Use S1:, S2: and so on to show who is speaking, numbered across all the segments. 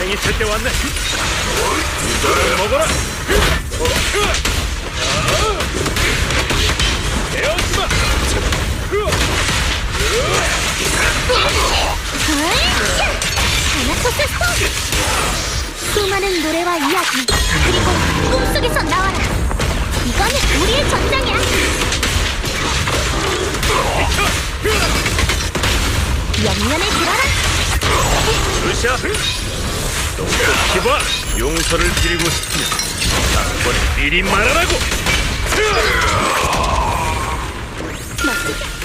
S1: 시간이 될 때 왔네. 이거를 먹어라. 에어스마.
S2: 다나토스 스톤! 수많은 노래와 이야기, 그리고 꿈속에서 나와라. 이건 우리의 전장이야. 옆면에 들어라.
S1: 루시아, 똑똑히 봐. 용서를 드리고 싶으면 다음번에 미리 말하라고.
S2: 멋지게.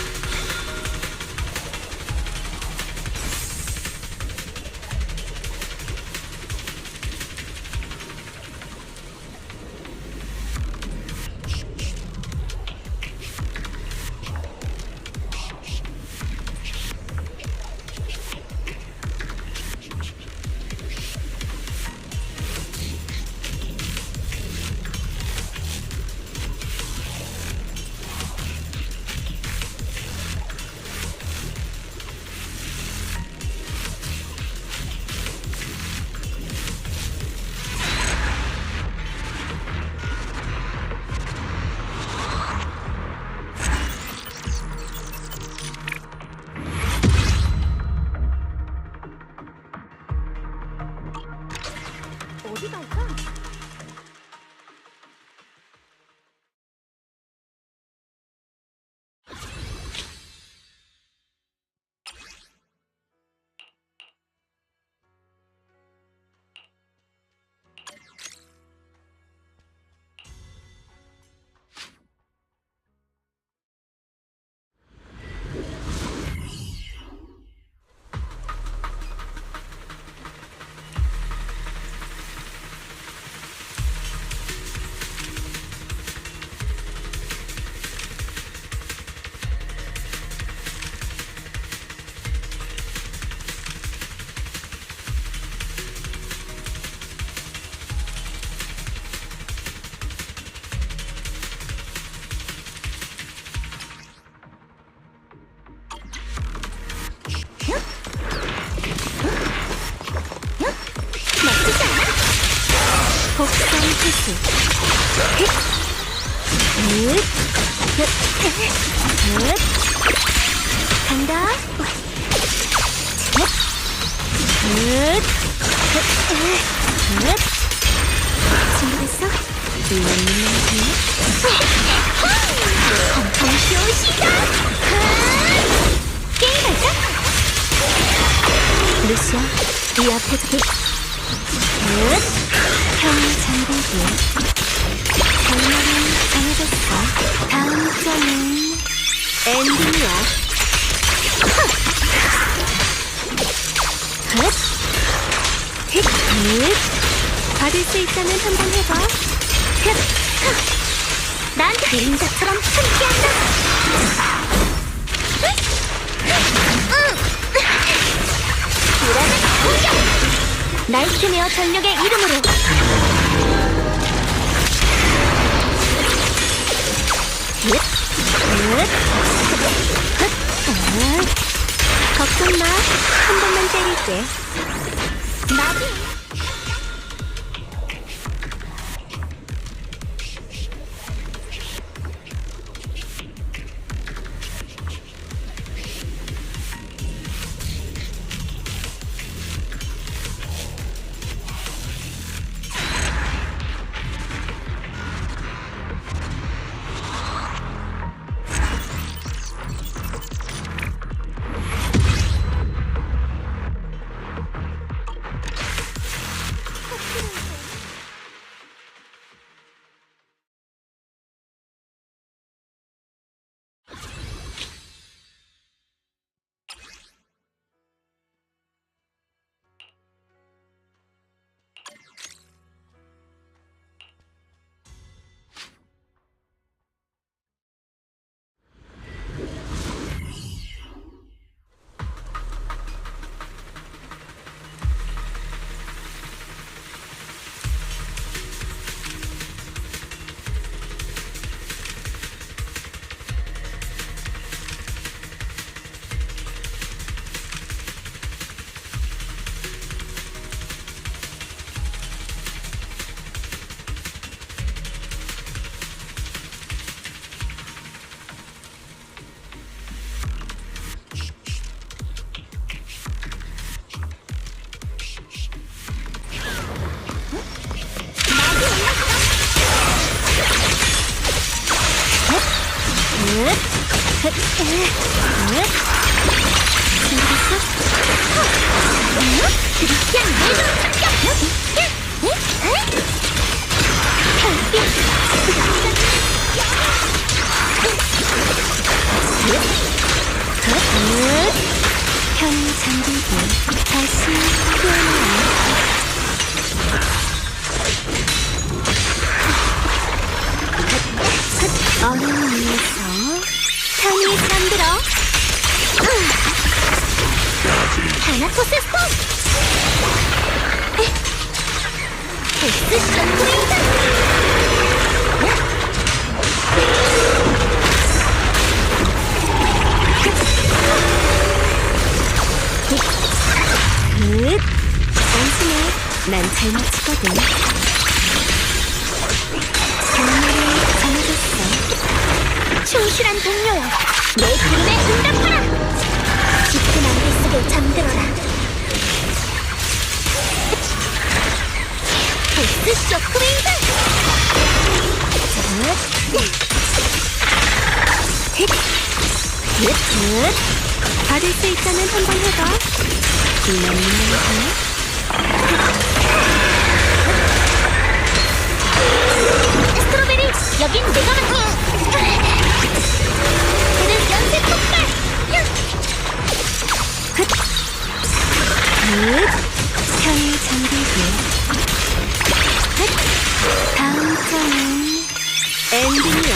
S2: 어디 갈까? 멋지지 않아? 복선 투수. 간다. 준비됐어? 엄청 쉬운 시간! 게임하자! 루시아, 이 앞에 저기 형 잠들기. 장면은 정해졌어. 다음 점은 엔딩이야. 받을 수 있다면 한번 해봐. 난 그림자처럼 함께한다. 불안한 공격! 나이트메어 전력의 이름으로. 걱정 마. 한 번만 때릴게. 나비. 그리스티안 내도 편히 잠들고 다시 깨어나요. 어려운 위에서 편히 잠들어. 타나토스 스톰! 데스 션브레이드! 안심해, 난 잘 맞추거든. 경험을 정해줬어. 충실한 동료여, 내 부름에 응답하라! 짙은 안개 속에 잠들어라. 데스 쇼크웨이브! 받을 수 있다면 한번 해봐. 스트로베리, 여긴 내가 맡아. 그는 연쇄 폭발. 편히 잠들고. 다음 장은 엔딩이야.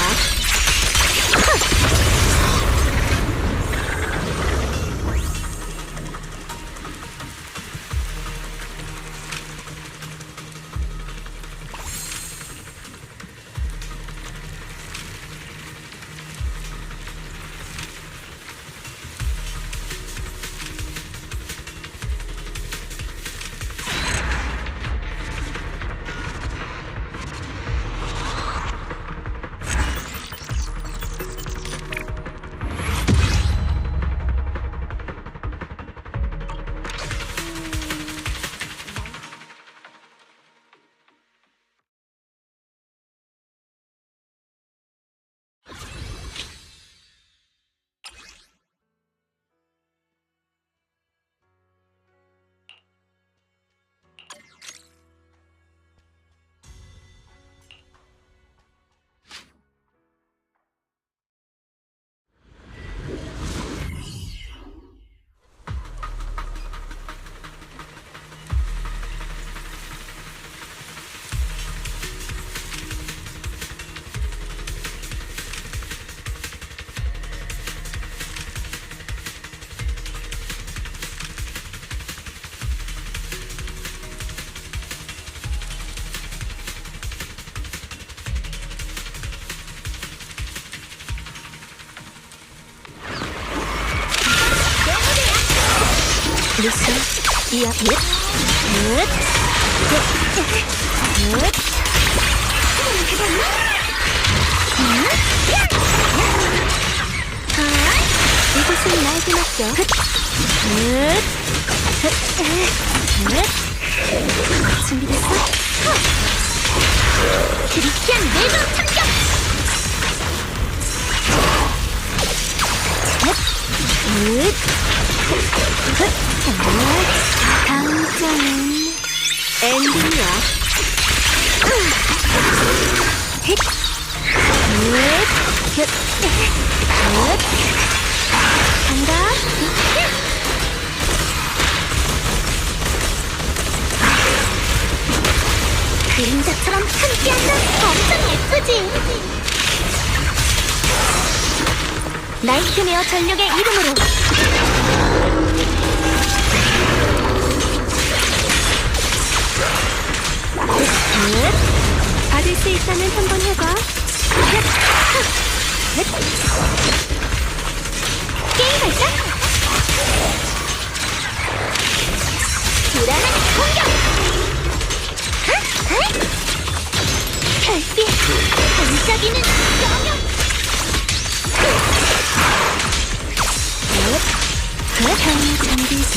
S2: 미션 이야 이곳은 나에게 맡겨. 준비됐어? 크리스티안 내도 참격! 다음 장은 엔딩이야. 간다. 그림자처럼 함께한다. 엄청 예쁘지? 나이트메어 전력의 이름으로 받을 수 있다면 한번 해봐. 게임 발사! 불안한 공격! 별빛! 반짝이는 영역! 편히 잠들지.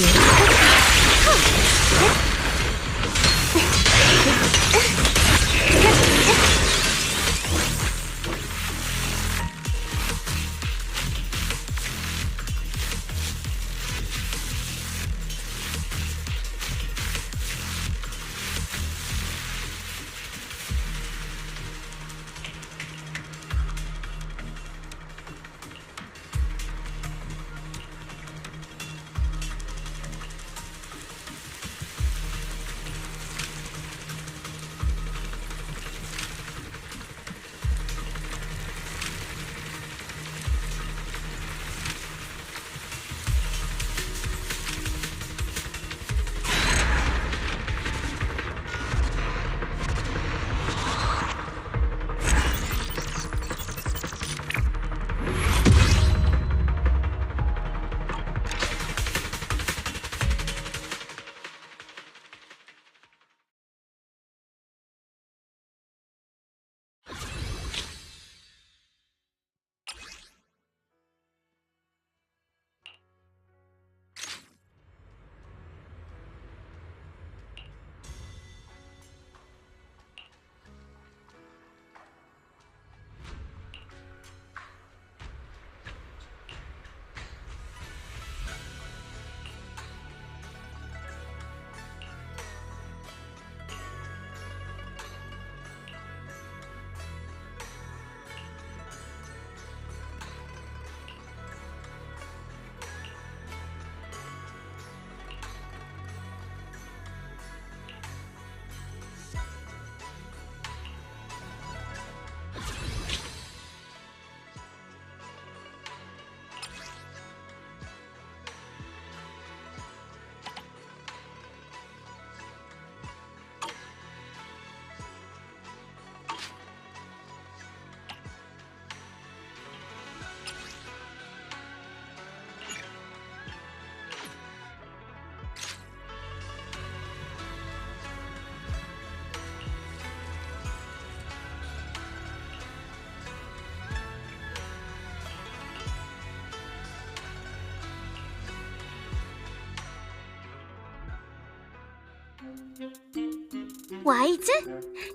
S2: 와이즈?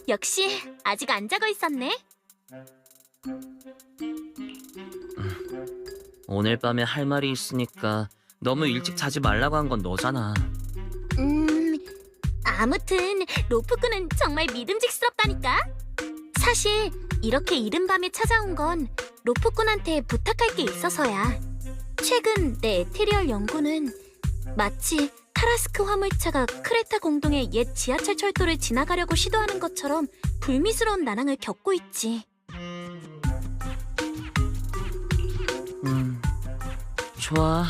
S2: 역시 아직 안 자고 있었네.
S3: 오늘 밤에 할 말이 있으니까 너무 일찍 자지 말라고 한 건 너잖아.
S2: 아무튼 로프꾼은 정말 믿음직스럽다니까. 사실 이렇게 이른 밤에 찾아온 건 로프꾼한테 부탁할 게 있어서야. 최근 내 에테리얼 연구는 마치 타라스크 화물차가 크레타 공동의 옛 지하철 철도를 지나가려고 시도하는 것처럼 불미스러운 난항을 겪고 있지.
S3: 좋아.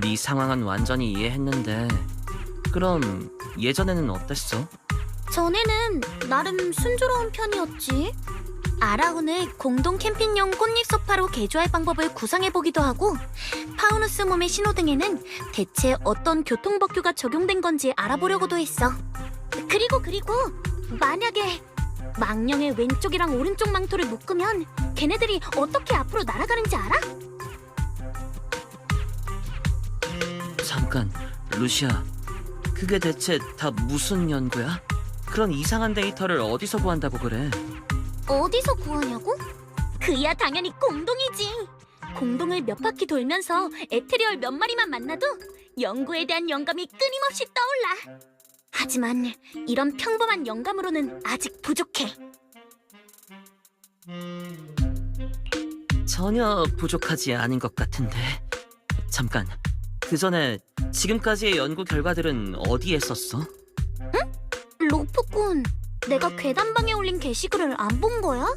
S3: 네 상황은 완전히 이해했는데 그럼 예전에는 어땠어?
S2: 전에는 나름 순조로운 편이었지. 아라운을 공동 캠핑용 꽃잎 소파로 개조할 방법을 구상해보기도 하고 파우누스 몸의 신호등에는 대체 어떤 교통법규가 적용된 건지 알아보려고도 했어. 그리고 만약에 망령의 왼쪽이랑 오른쪽 망토를 묶으면 걔네들이 어떻게 앞으로 날아가는지 알아?
S3: 잠깐, 루시아. 그게 대체 다 무슨 연구야? 그런 이상한 데이터를 어디서 구한다고 그래?
S2: 어디서 구하냐고? 그야 당연히 공동이지. 공동을 몇 바퀴 돌면서 에테리얼 몇 마리만 만나도 연구에 대한 영감이 끊임없이 떠올라. 하지만 이런 평범한 영감으로는 아직 부족해.
S3: 전혀 부족하지 않은 것 같은데. 잠깐, 그 전에 지금까지의 연구 결과들은 어디에 썼어?
S2: 로프꾼, 내가 괴담방에 올린 게시글을 안 본 거야?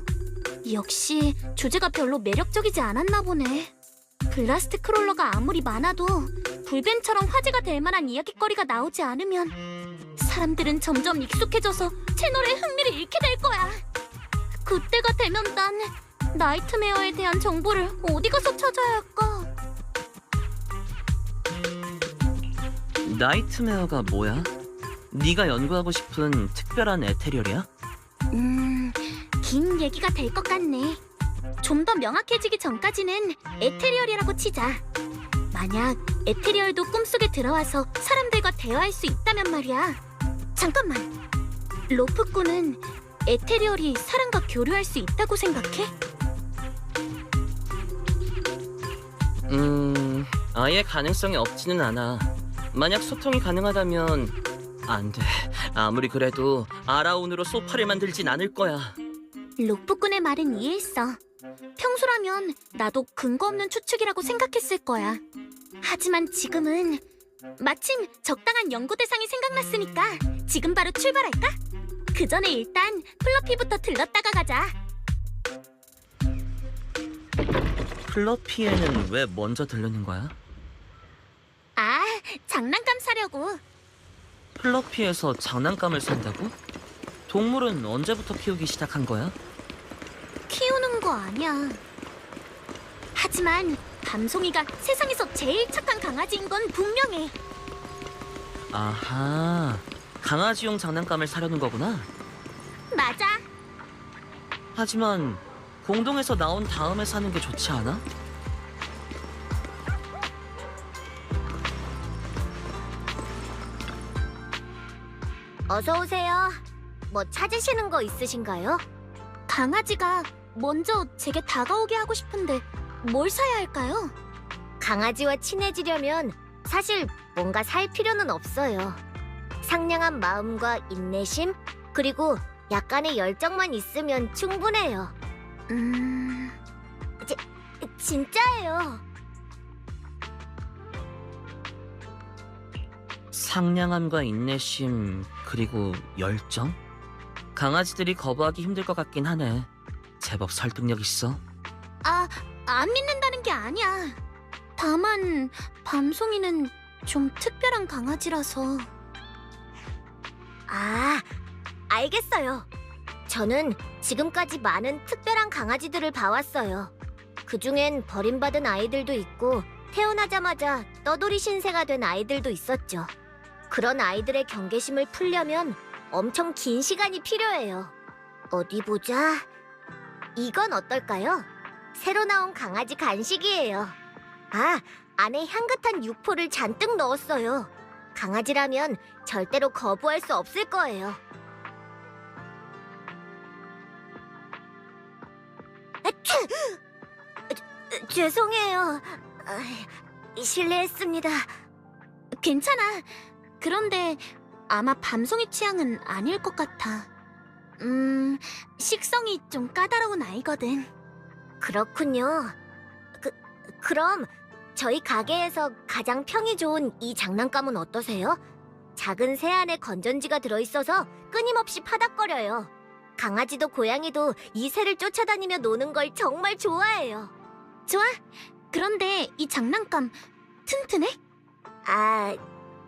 S2: 역시 주제가 별로 매력적이지 않았나 보네. 블라스트 크롤러가 아무리 많아도 불벤처럼 화제가 될 만한 이야깃거리가 나오지 않으면 사람들은 점점 익숙해져서 채널의 흥미를 잃게 될 거야. 그때가 되면 난 나이트메어에 대한 정보를 어디 가서 찾아야 할까?
S3: 나이트메어가 뭐야? 네가 연구하고 싶은 특별한 에테리얼이야?
S2: 긴 얘기가 될 것 같네. 좀 더 명확해지기 전까지는 에테리얼이라고 치자. 만약 에테리얼도 꿈속에 들어와서 사람들과 대화할 수 있다면 말이야. 잠깐만. 로프꾼은 에테리얼이 사람과 교류할 수 있다고 생각해?
S3: 아예 가능성이 없지는 않아. 만약 소통이 가능하다면 안 돼. 아무리 그래도 아라온으로 소파를 만들진 않을 거야.
S2: 로프꾼의 말은 이해했어. 평소라면 나도 근거 없는 추측이라고 생각했을 거야. 하지만 지금은 마침 적당한 연구 대상이 생각났으니까 지금 바로 출발할까? 그 전에 일단 플러피부터 들렀다가 가자.
S3: 플러피에는 왜 먼저 들르는 거야?
S2: 아, 장난감 사려고.
S3: 플러피에서 장난감을 산다고? 동물은 언제부터 키우기 시작한 거야?
S2: 키우는 거 아니야. 하지만 밤송이가 세상에서 제일 착한 강아지인 건 분명해.
S3: 아하, 강아지용 장난감을 사려는 거구나.
S2: 맞아.
S3: 하지만 공동에서 나온 다음에 사는 게 좋지 않아?
S2: 어서 오세요. 뭐 찾으시는 거 있으신가요? 강아지가 먼저 제게 다가오게 하고 싶은데 뭘 사야 할까요? 강아지와 친해지려면 사실 뭔가 살 필요는 없어요. 상냥한 마음과 인내심, 그리고 약간의 열정만 있으면 충분해요. 진짜예요.
S3: 상냥함과 인내심, 그리고 열정? 강아지들이 거부하기 힘들 것 같긴 하네. 제법 설득력 있어.
S2: 안 믿는다는 게 아니야. 다만 밤송이는 좀 특별한 강아지라서. 알겠어요. 저는 지금까지 많은 특별한 강아지들을 봐왔어요. 그중엔 버림받은 아이들도 있고 태어나자마자 떠돌이 신세가 된 아이들도 있었죠. 그런 아이들의 경계심을 풀려면 엄청 긴 시간이 필요해요. 어디 보자. 이건 어떨까요? 새로 나온 강아지 간식이에요. 안에 향긋한 육포를 잔뜩 넣었어요.
S4: 강아지라면 절대로 거부할 수 없을 거예요. 아차! 죄송해요. 실례했습니다.
S2: 괜찮아. 그런데 아마 밤송이 취향은 아닐 것 같아. 식성이 좀 까다로운 아이거든.
S4: 그렇군요. 그럼 저희 가게에서 가장 평이 좋은 이 장난감은 어떠세요? 작은 새 안에 건전지가 들어있어서 끊임없이 파닥거려요. 강아지도 고양이도 이 새를 쫓아다니며 노는 걸 정말 좋아해요.
S2: 좋아. 그런데 이 장난감 튼튼해?
S4: 아,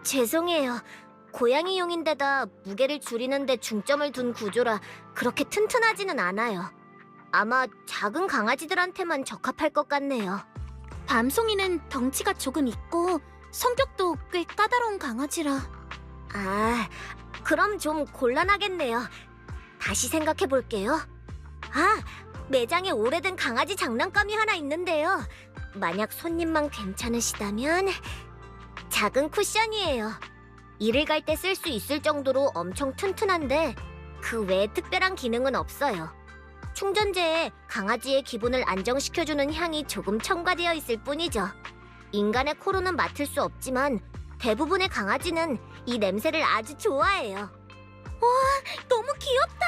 S4: 죄송해요. 고양이용인데다 무게를 줄이는데 중점을 둔 구조라 그렇게 튼튼하지는 않아요. 아마 작은 강아지들한테만 적합할 것 같네요.
S2: 밤송이는 덩치가 조금 있고 성격도 꽤 까다로운 강아지라.
S4: 아, 그럼 좀 곤란하겠네요. 다시 생각해 볼게요. 아, 매장에 오래된 강아지 장난감이 하나 있는데요. 만약 손님만 괜찮으시다면 작은 쿠션이에요. 일을 갈 때 쓸 수 있을 정도로 엄청 튼튼한데 그 외에 특별한 기능은 없어요. 충전재에 강아지의 기분을 안정시켜주는 향이 조금 첨가되어 있을 뿐이죠. 인간의 코로는 맡을 수 없지만 대부분의 강아지는 이 냄새를 아주 좋아해요.
S2: 너무 귀엽다.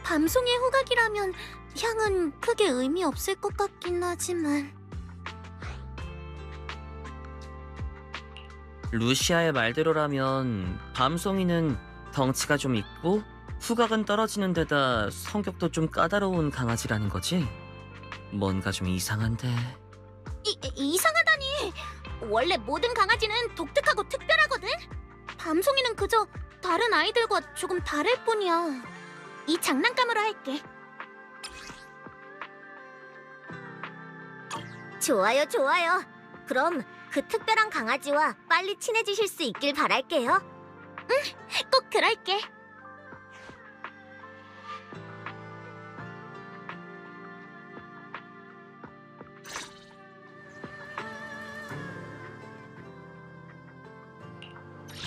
S2: 밤송이의 후각이라면 향은 크게 의미 없을 것 같긴 하지만.
S3: 루시아의 말대로라면 밤송이는 덩치가 좀 있고 후각은 떨어지는 데다 성격도 좀 까다로운 강아지라는 거지? 뭔가 좀 이상한데...
S2: 이상하다니. 원래 모든 강아지는 독특하고 특별하거든. 밤송이는 그저 다른 아이들과 조금 다를 뿐이야. 이 장난감으로 할게.
S4: 좋아요, 좋아요. 그럼 그 특별한 강아지와 빨리 친해지실 수 있길 바랄게요.
S2: 꼭 그럴게.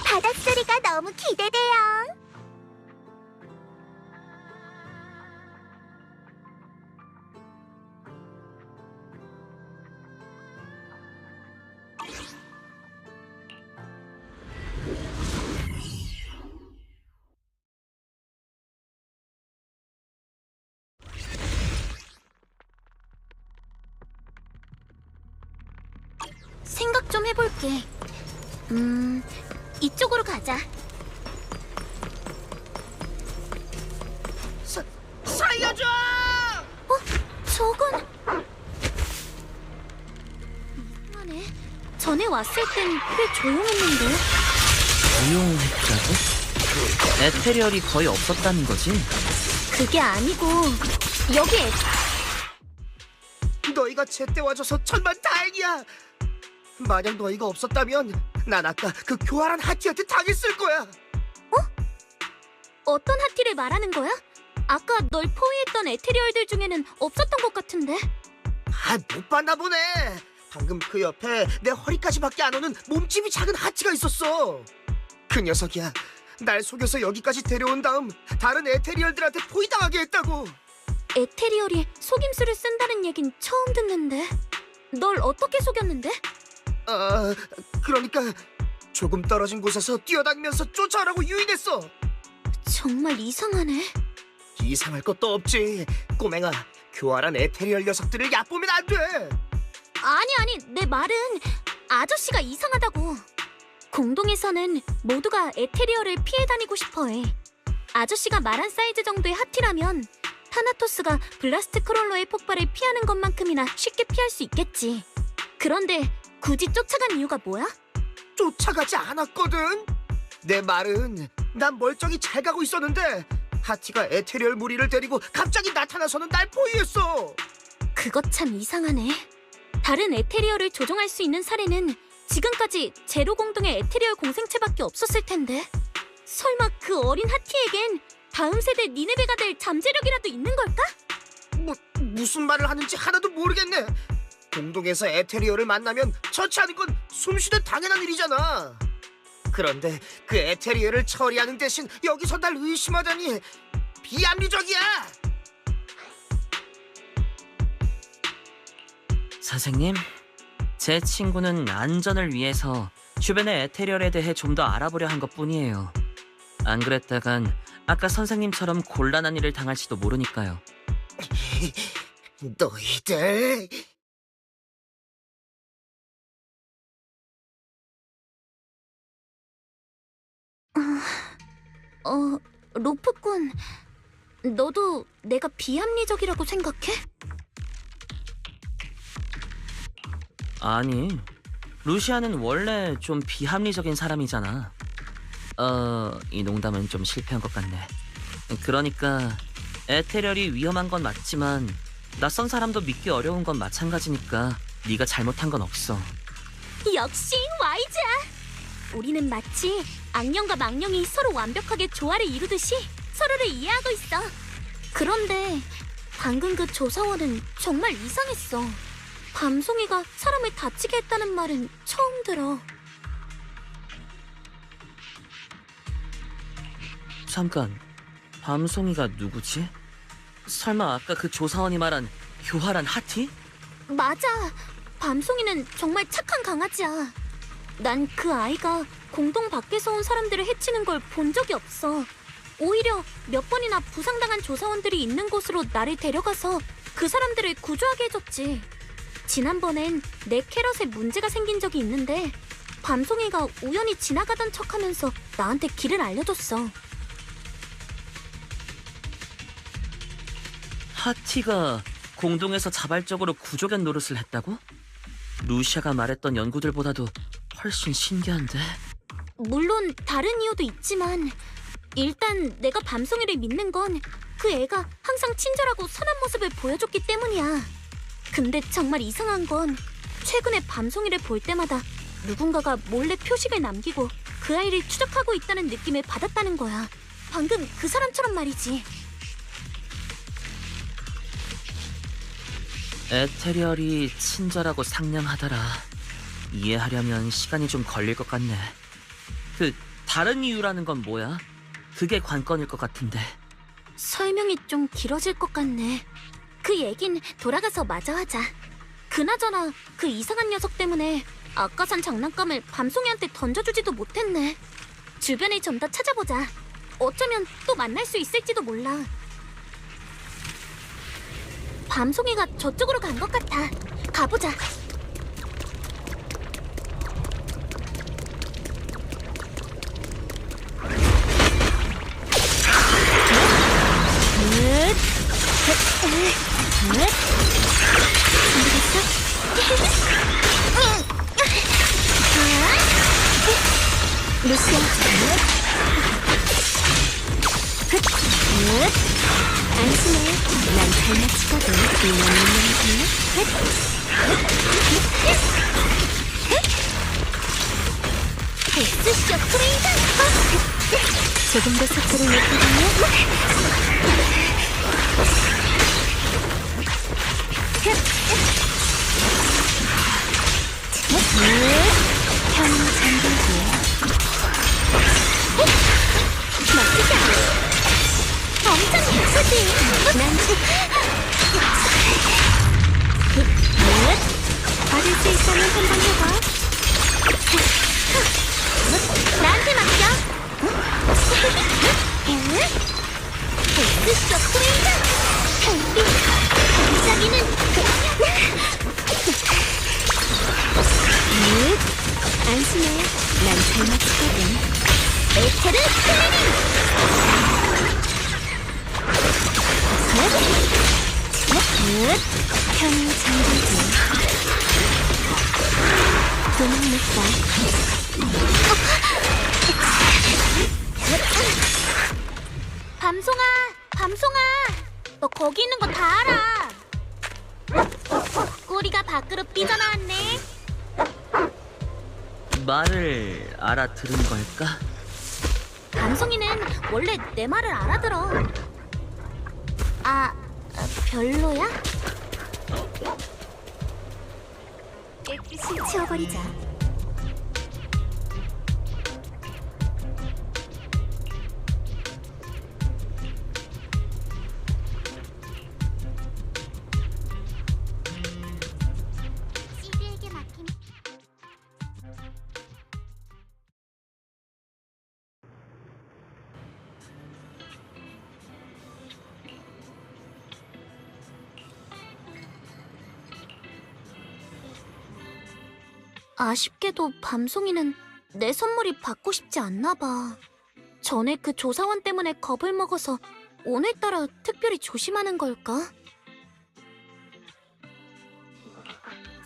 S4: 바닷소리가 너무 기대돼요.
S2: 생각 좀 해볼게. 이쪽으로 가자.
S3: 살려줘!
S2: 저건... 이상하네. 전에 왔을 땐 꽤 조용했는데.
S3: 조용했다고? 에테리얼이 거의 없었다는 거지?
S2: 그게 아니고 여기에
S5: 너희가 제때 와줘서 천만 다행이야. 만약 너희가 없었다면 난 아까 그 교활한 하티한테 당했을 거야.
S2: 어떤 하티를 말하는 거야? 아까 널 포위했던 에테리얼들 중에는 없었던 것 같은데.
S5: 못 봤나 보네. 방금 그 옆에 내 허리까지밖에 안 오는 몸집이 작은 하티가 있었어. 그 녀석이야. 날 속여서 여기까지 데려온 다음 다른 에테리얼들한테 포위당하게 했다고.
S2: 에테리얼이 속임수를 쓴다는 얘긴 처음 듣는데. 널 어떻게 속였는데?
S5: 그러니까 조금 떨어진 곳에서 뛰어다니면서 쫓아오라고 유인했어.
S2: 정말 이상하네.
S5: 이상할 것도 없지. 꼬맹아, 교활한 에테리얼 녀석들을 얕보면 안 돼.
S2: 아니, 내 말은 아저씨가 이상하다고. 공동에서는 모두가 에테리얼을 피해 다니고 싶어해. 아저씨가 말한 사이즈 정도의 하티라면 타나토스가 블라스트 크롤러의 폭발을 피하는 것만큼이나 쉽게 피할 수 있겠지. 그런데 굳이 쫓아간 이유가 뭐야?
S5: 쫓아가지 않았거든. 내 말은 난 멀쩡히 잘 가고 있었는데 하티가 에테리얼 무리를 데리고 갑자기 나타나서는 날 포위했어.
S2: 그것 참 이상하네. 다른 에테리얼을 조종할 수 있는 사례는 지금까지 제로 공동의 에테리얼 공생체밖에 없었을 텐데. 설마 그 어린 하티에겐 다음 세대 니네베가 될 잠재력이라도 있는 걸까?
S5: 무슨 말을 하는지 하나도 모르겠네. 공동에서 에테리얼을 만나면 처치하는 건 숨쉬듯 당연한 일이잖아. 그런데 그 에테리얼을 처리하는 대신 여기서 날 의심하다니 비합리적이야.
S3: 선생님, 제 친구는 안전을 위해서 주변의 에테리얼에 대해 좀 더 알아보려 한 것뿐이에요. 안 그랬다간 아까 선생님처럼 곤란한 일을 당할지도 모르니까요.
S5: 너희들.
S2: 로프꾼, 너도 내가 비합리적이라고 생각해?
S3: 아니, 루시아는 원래 좀 비합리적인 사람이잖아. 이 농담은 좀 실패한 것 같네. 그러니까 에테리얼이 위험한 건 맞지만 낯선 사람도 믿기 어려운 건 마찬가지니까 네가 잘못한 건 없어.
S2: 역시 와이즈야. 우리는 마치 악령과 망령이 서로 완벽하게 조화를 이루듯이 서로를 이해하고 있어. 그런데 방금 그 조사원은 정말 이상했어. 밤송이가 사람을 다치게 했다는 말은 처음 들어.
S3: 잠깐, 밤송이가 누구지? 설마 아까 그 조사원이 말한 교활한 하티?
S2: 맞아. 밤송이는 정말 착한 강아지야. 난 그 아이가 공동 밖에서 온 사람들을 해치는 걸 본 적이 없어. 오히려 몇 번이나 부상당한 조사원들이 있는 곳으로 나를 데려가서 그 사람들을 구조하게 해줬지. 지난번엔 내 캐럿에 문제가 생긴 적이 있는데 밤송이가 우연히 지나가던 척하면서 나한테 길을 알려줬어.
S3: 하티가 공동에서 자발적으로 구조견 노릇을 했다고? 루시아가 말했던 연구들보다도 훨씬 신기한데?
S2: 물론 다른 이유도 있지만 일단 내가 밤송이를 믿는 건 그 애가 항상 친절하고 선한 모습을 보여줬기 때문이야. 근데 정말 이상한 건 최근에 밤송이를 볼 때마다 누군가가 몰래 표식을 남기고 그 아이를 추적하고 있다는 느낌을 받았다는 거야. 방금 그 사람처럼 말이지.
S3: 에테리얼이 친절하고 상냥하더라. 이해하려면 시간이 좀 걸릴 것 같네. 그 다른 이유라는 건 뭐야? 그게 관건일 것 같은데.
S2: 설명이 좀 길어질 것 같네. 그 얘긴 돌아가서 마저 하자. 그나저나 그 이상한 녀석 때문에 아까 산 장난감을 밤송이한테 던져주지도 못했네. 주변을 좀 더 찾아보자. 어쩌면 또 만날 수 있을지도 몰라. 밤송이가 저쪽으로 간 것 같아. 가보자. 루시아. 안심해. 난 잘맞추거든. 데스쇼 프레이드. 조금 더 속도를 내거든요. 형 잠들기. 멋지지 않아? 엄청 예쁘지? 난 받을 수 있다면 한번 해봐. 나한테 맡겨. 데스쇼 프레이드. 우리 반짝이는 안심해. 난 잘 맞추거든. 에테르 클리닝. 편히 잠들지. 도망냈다. 밤송아, 밤송아, 너 거기 있는 거 다 알아. 꼬리가 밖으로 삐져나왔네.
S3: 말을 알아들은 걸까?
S2: 밤송이는 원래 내 말을 알아들어. 별로야? 깨끗이 치워버리자. 아쉽게도 밤송이는 내 선물이 받고 싶지 않나 봐. 전에 그 조사원 때문에 겁을 먹어서 오늘따라 특별히 조심하는 걸까?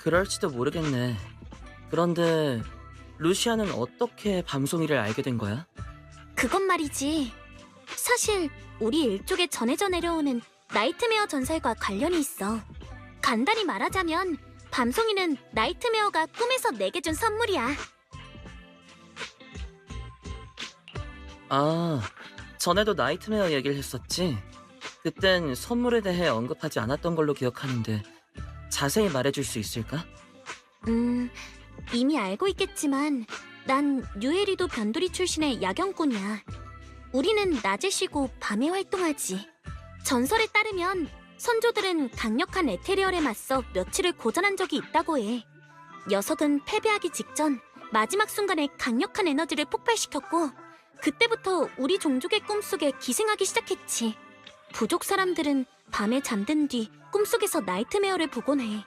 S3: 그럴지도 모르겠네. 그런데 루시아는 어떻게 밤송이를 알게 된 거야?
S2: 그건 말이지. 사실 우리 일족에 전해져 내려오는 나이트메어 전설과 관련이 있어. 간단히 말하자면 밤송이는 나이트메어가 꿈에서 내게 준 선물이야.
S3: 아, 전에도 나이트메어 얘기를 했었지? 그땐 선물에 대해 언급하지 않았던 걸로 기억하는데 자세히 말해줄 수 있을까?
S2: 이미 알고 있겠지만 난 뉴에리도 변두리 출신의 야경꾼이야. 우리는 낮에 쉬고 밤에 활동하지. 전설에 따르면 선조들은 강력한 에테리얼에 맞서 며칠을 고전한 적이 있다고 해. 녀석은 패배하기 직전 마지막 순간에 강력한 에너지를 폭발시켰고 그때부터 우리 종족의 꿈속에 기생하기 시작했지. 부족 사람들은 밤에 잠든 뒤 꿈속에서 나이트메어를 보곤 해.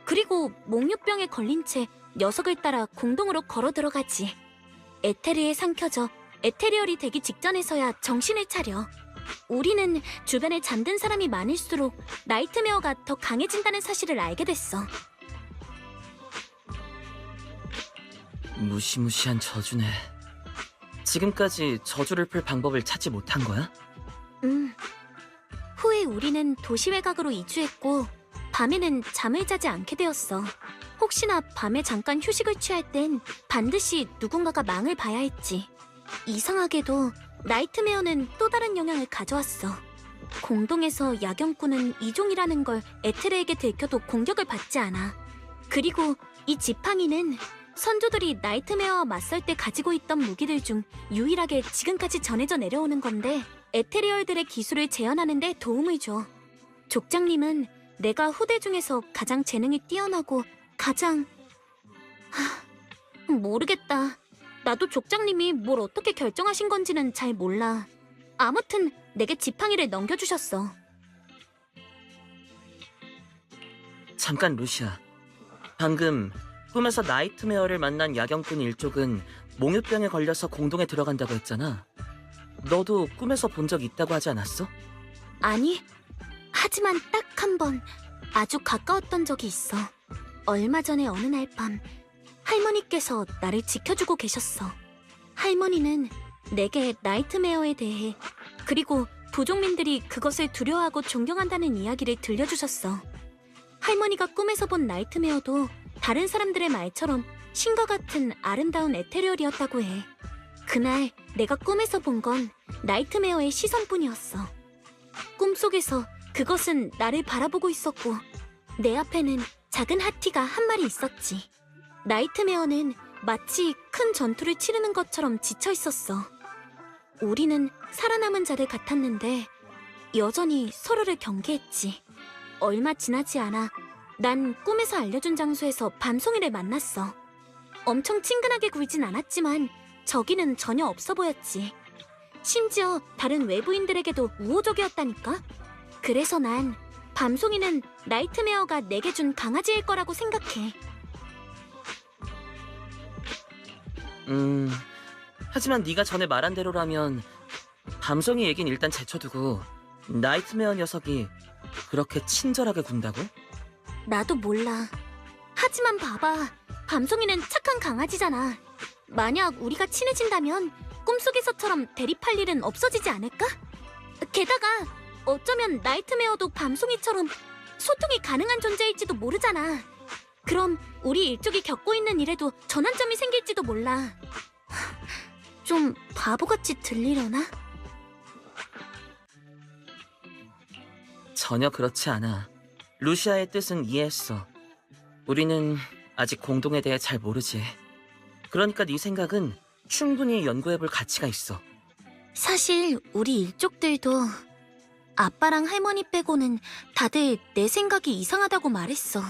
S2: 그리고 몽유병에 걸린 채 녀석을 따라 공동으로 걸어 들어가지. 에테리에 삼켜져 에테리얼이 되기 직전에서야 정신을 차려. 우리는 주변에 잠든 사람이 많을수록 나이트메어가 더 강해진다는 사실을 알게 됐어.
S3: 무시무시한 저주네. 지금까지 저주를 풀 방법을 찾지 못한 거야?
S2: 후에 우리는 도시 외곽으로 이주했고 밤에는 잠을 자지 않게 되었어. 혹시나 밤에 잠깐 휴식을 취할 땐 반드시 누군가가 망을 봐야 했지. 이상하게도 나이트메어는 또 다른 영향을 가져왔어. 공동에서 야경꾼은 이종이라는 걸 에테르에게 들켜도 공격을 받지 않아. 그리고 이 지팡이는 선조들이 나이트메어와 맞설 때 가지고 있던 무기들 중 유일하게 지금까지 전해져 내려오는 건데 에테리얼들의 기술을 재현하는 데 도움을 줘. 족장님은 내가 후대 중에서 가장 재능이 뛰어나고 가장... 모르겠다. 나도 족장님이 뭘 어떻게 결정하신 건지는 잘 몰라. 아무튼 내게 지팡이를 넘겨주셨어.
S3: 잠깐 루시아. 방금 꿈에서 나이트메어를 만난 야경꾼 일족은 몽유병에 걸려서 공동에 들어간다고 했잖아. 너도 꿈에서 본 적 있다고 하지 않았어?
S2: 아니, 하지만 딱 한 번 아주 가까웠던 적이 있어. 얼마 전에 어느 날 밤 할머니께서 나를 지켜주고 계셨어. 할머니는 내게 나이트메어에 대해 그리고 부족민들이 그것을 두려워하고 존경한다는 이야기를 들려주셨어. 할머니가 꿈에서 본 나이트메어도 다른 사람들의 말처럼 신과 같은 아름다운 에테리얼이었다고 해. 그날 내가 꿈에서 본 건 나이트메어의 시선뿐이었어. 꿈속에서 그것은 나를 바라보고 있었고 내 앞에는 작은 하티가 한 마리 있었지. 나이트메어는 마치 큰 전투를 치르는 것처럼 지쳐 있었어. 우리는 살아남은 자들 같았는데 여전히 서로를 경계했지. 얼마 지나지 않아 난 꿈에서 알려준 장소에서 밤송이를 만났어. 엄청 친근하게 굴진 않았지만 저기는 전혀 없어 보였지. 심지어 다른 외부인들에게도 우호적이었다니까. 그래서 난 밤송이는 나이트메어가 내게 준 강아지일 거라고 생각해.
S3: 하지만 네가 전에 말한 대로라면 밤송이 얘긴 일단 제쳐두고 나이트메어 녀석이 그렇게 친절하게 군다고?
S2: 나도 몰라. 하지만 봐봐. 밤송이는 착한 강아지잖아. 만약 우리가 친해진다면 꿈속에서처럼 대립할 일은 없어지지 않을까? 게다가 어쩌면 나이트메어도 밤송이처럼 소통이 가능한 존재일지도 모르잖아. 그럼 우리 일족이 겪고 있는 일에도 전환점이 생길지도 몰라. 좀 바보같이 들리려나?
S3: 전혀 그렇지 않아. 루시아의 뜻은 이해했어. 우리는 아직 공동에 대해 잘 모르지. 그러니까 네 생각은 충분히 연구해볼 가치가 있어.
S2: 사실 우리 일족들도 아빠랑 할머니 빼고는 다들 내 생각이 이상하다고 말했어.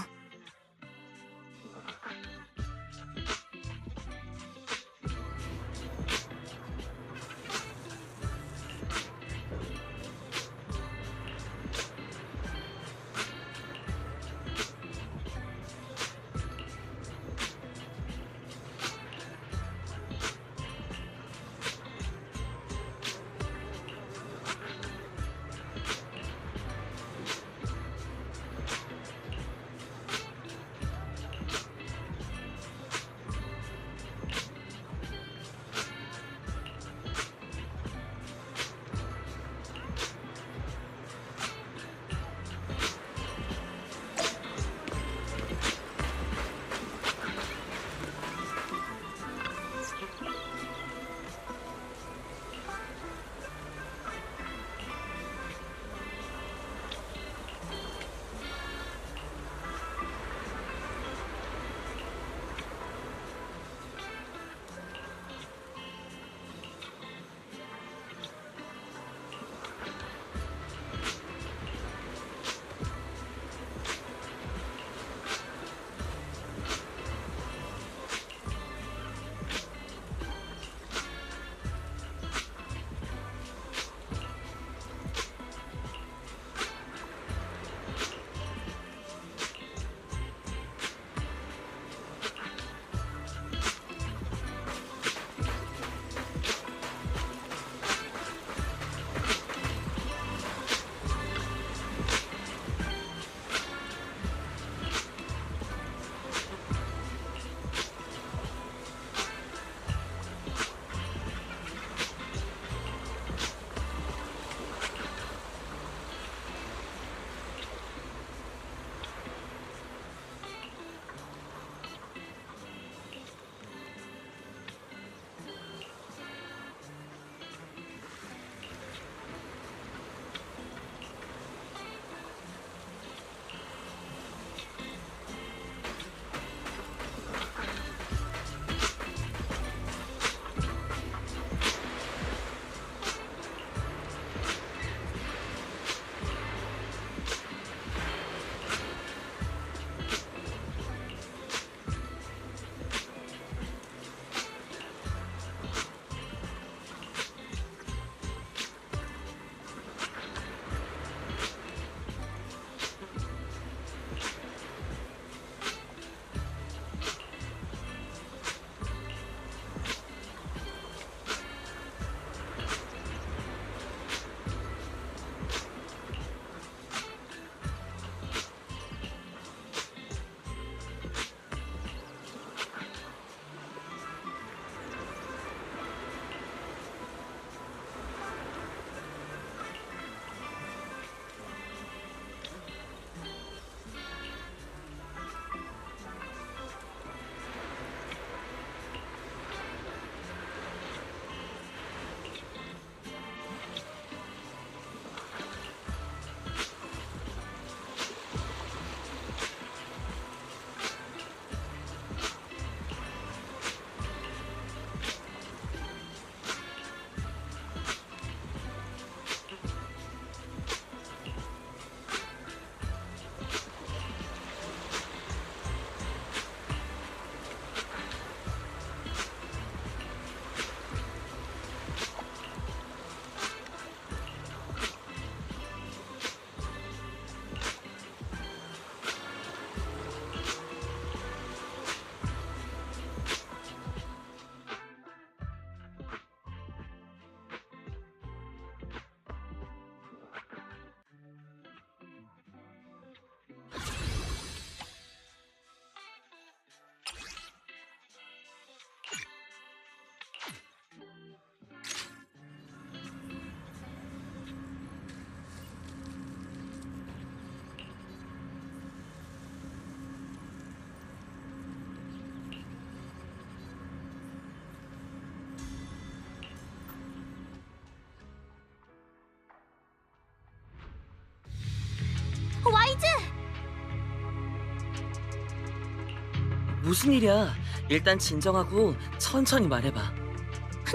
S3: 무슨 일이야? 일단 진정하고 천천히 말해봐.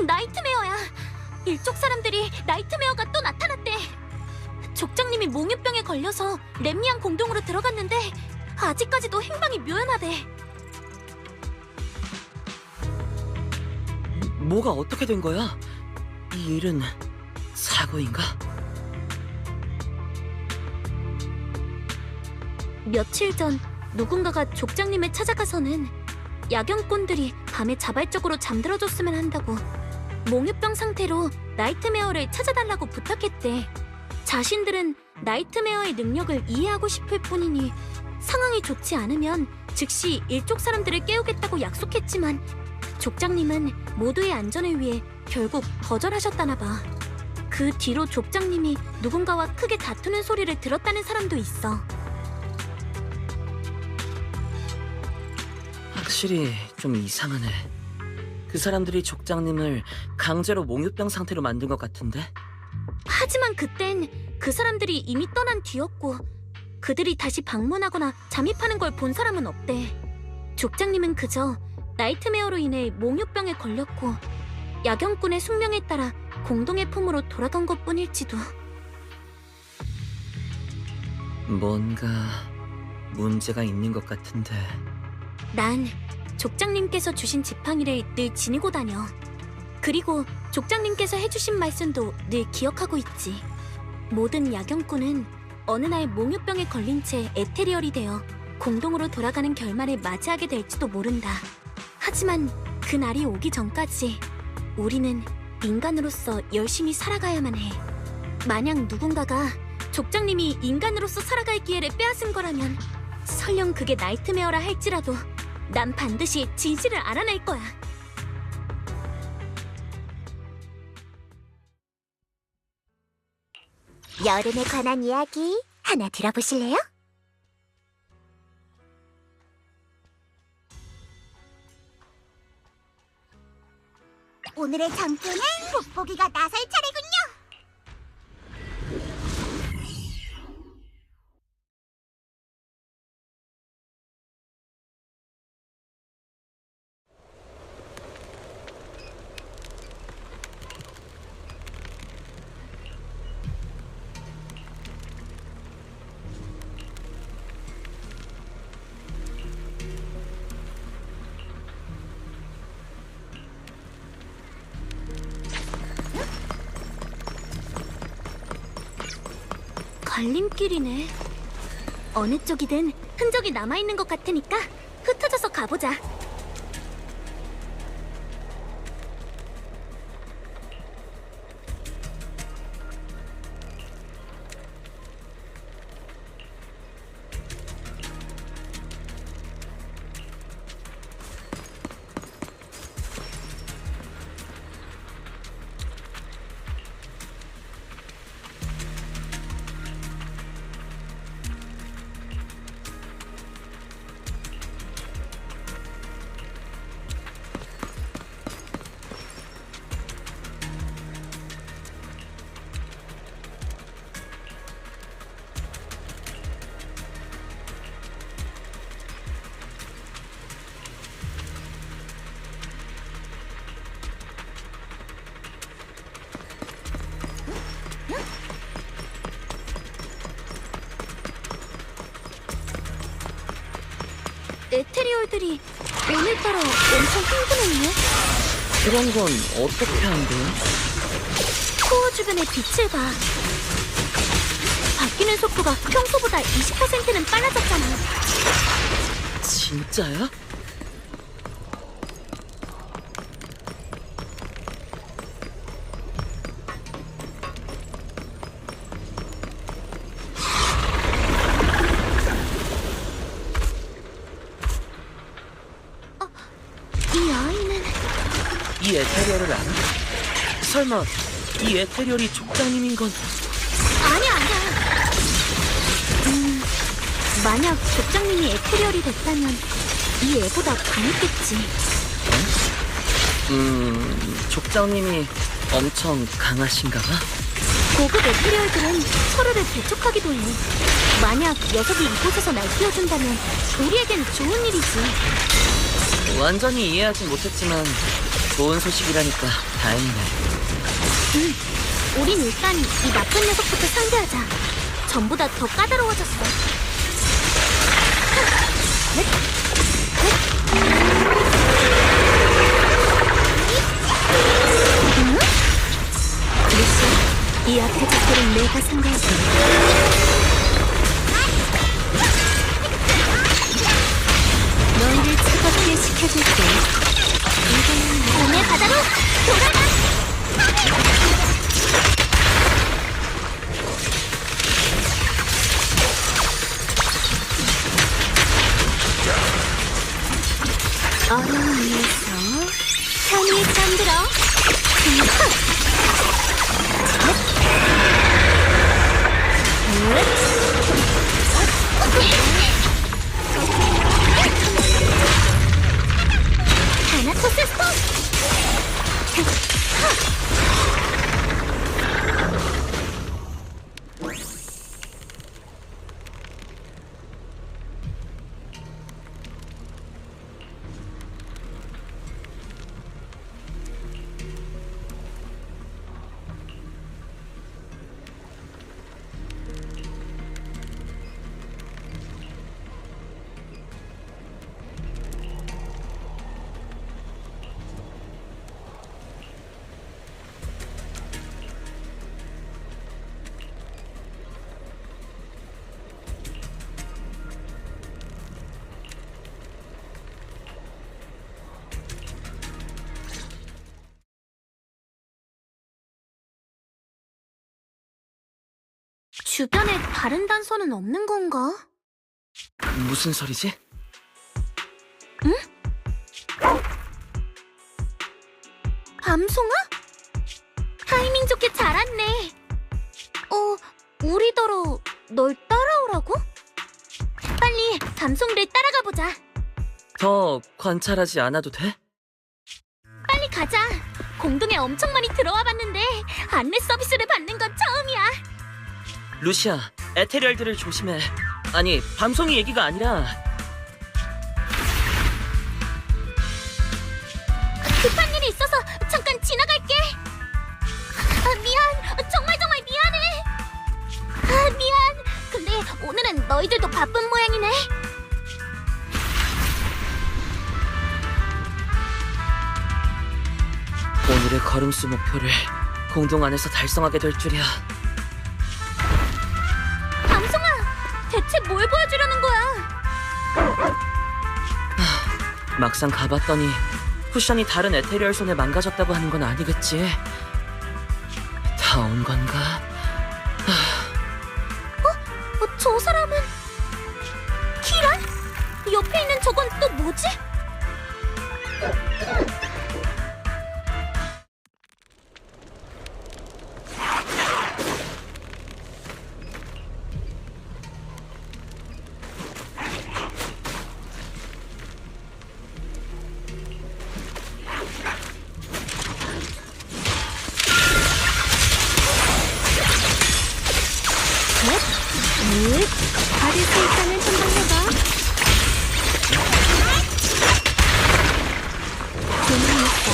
S2: 나이트메어야. 일족 사람들이 나이트메어가 또 나타났대. 족장님이 몽유병에 걸려서 렘미안 공동으로 들어갔는데 아직까지도 행방이 묘연하대.
S3: 뭐가 어떻게 된 거야? 이 일은 사고인가?
S2: 며칠 전 누군가가 족장님을 찾아가서는 야경꾼들이 밤에 자발적으로 잠들어줬으면 한다고 몽유병 상태로 나이트메어를 찾아달라고 부탁했대. 자신들은 나이트메어의 능력을 이해하고 싶을 뿐이니 상황이 좋지 않으면 즉시 일족 사람들을 깨우겠다고 약속했지만 족장님은 모두의 안전을 위해 결국 거절하셨다나 봐. 그 뒤로 족장님이 누군가와 크게 다투는 소리를 들었다는 사람도 있어.
S3: 확실히 좀 이상하네. 그 사람들이 족장님을 강제로 몽유병 상태로 만든 것 같은데?
S2: 하지만 그땐 그 사람들이 이미 떠난 뒤였고 그들이 다시 방문하거나 잠입하는 걸 본 사람은 없대. 족장님은 그저 나이트메어로 인해 몽유병에 걸렸고 야경꾼의 숙명에 따라 공동의 품으로 돌아간 것뿐일지도.
S3: 뭔가 문제가 있는 것 같은데.
S2: 난 족장님께서 주신 지팡이를 늘 지니고 다녀. 그리고 족장님께서 해주신 말씀도 늘 기억하고 있지. 모든 야경꾼은 어느 날 몽유병에 걸린 채 에테리얼이 되어 공동으로 돌아가는 결말을 맞이하게 될지도 모른다. 하지만 그 날이 오기 전까지 우리는 인간으로서 열심히 살아가야만 해. 만약 누군가가 족장님이 인간으로서 살아갈 기회를 빼앗은 거라면 설령 그게 나이트메어라 할지라도 난 반드시 진실을 알아낼 거야.
S4: 여름에 관한 이야기 하나 들어보실래요? 오늘의 장소는 돋보기가 나설 차례군요.
S2: 갈림길이네. 어느 쪽이든 흔적이 남아있는 것 같으니까 흩어져서 가보자. 에테리얼들이 오늘따라 엄청 흥분했네.
S3: 그런 건 어떻게 한대요?
S2: 코어 주변의 빛을 봐. 바뀌는 속도가 평소보다 20%는 빨라졌잖아.
S3: 진짜야?
S2: 이 아이는
S3: 이 에테리얼을 알아? 설마 이 에테리얼이 족장님인 건
S2: 아니야. 만약 족장님이 에테리얼이 됐다면 이 애보다 강했겠지.
S3: 족장님이 엄청 강하신가 봐?
S2: 고급 에테리얼들은 서로를 배척하기도 해. 만약 녀석이 이곳에서 날 띄워준다면 우리에겐 좋은 일이지.
S3: 완전히 이해하진 못했지만 좋은 소식이라니까 다행이네.
S2: 우린 일단 이 나쁜 녀석부터 상대하자. 전보다 더 까다로워졌어. 루시, 이 앞에 적들은 내가 상대할게. 너희를 차갑게 식혀줄게. 이번엔 바다로 돌아가! 얼음 위에서 편히 잠들어. 타나토스 스톱! 주변에 다른 단서는 없는 건가?
S3: 무슨 소리지?
S2: 밤송아? 타이밍 좋게 잘 왔네. 우리더러 널 따라오라고? 빨리 밤송이를 따라가 보자.
S3: 더 관찰하지 않아도 돼?
S2: 빨리 가자. 공동에 엄청 많이 들어와 봤는데 안내 서비스를 받는 건 처음이야.
S3: 루시아, 에테리얼들을 조심해. 아니, 밤송이 얘기가 아니라
S2: 급한 일이 있어서 잠깐 지나갈게. 미안. 정말 미안해. 미안. 근데 오늘은 너희들도 바쁜 모양이네.
S3: 오늘의 걸음수 목표를 공동 안에서 달성하게 될 줄이야.
S2: 밤송아, 대체 뭘 보여주려는 거야?
S3: 막상 가봤더니 쿠션이 다른 에테리얼 손에 망가졌다고 하는 건 아니겠지? 다 온 건가?
S2: 저 사람은 키란? 옆에 있는 저건 또 뭐지? 다리 술탄을 선정해봐. 재미있어.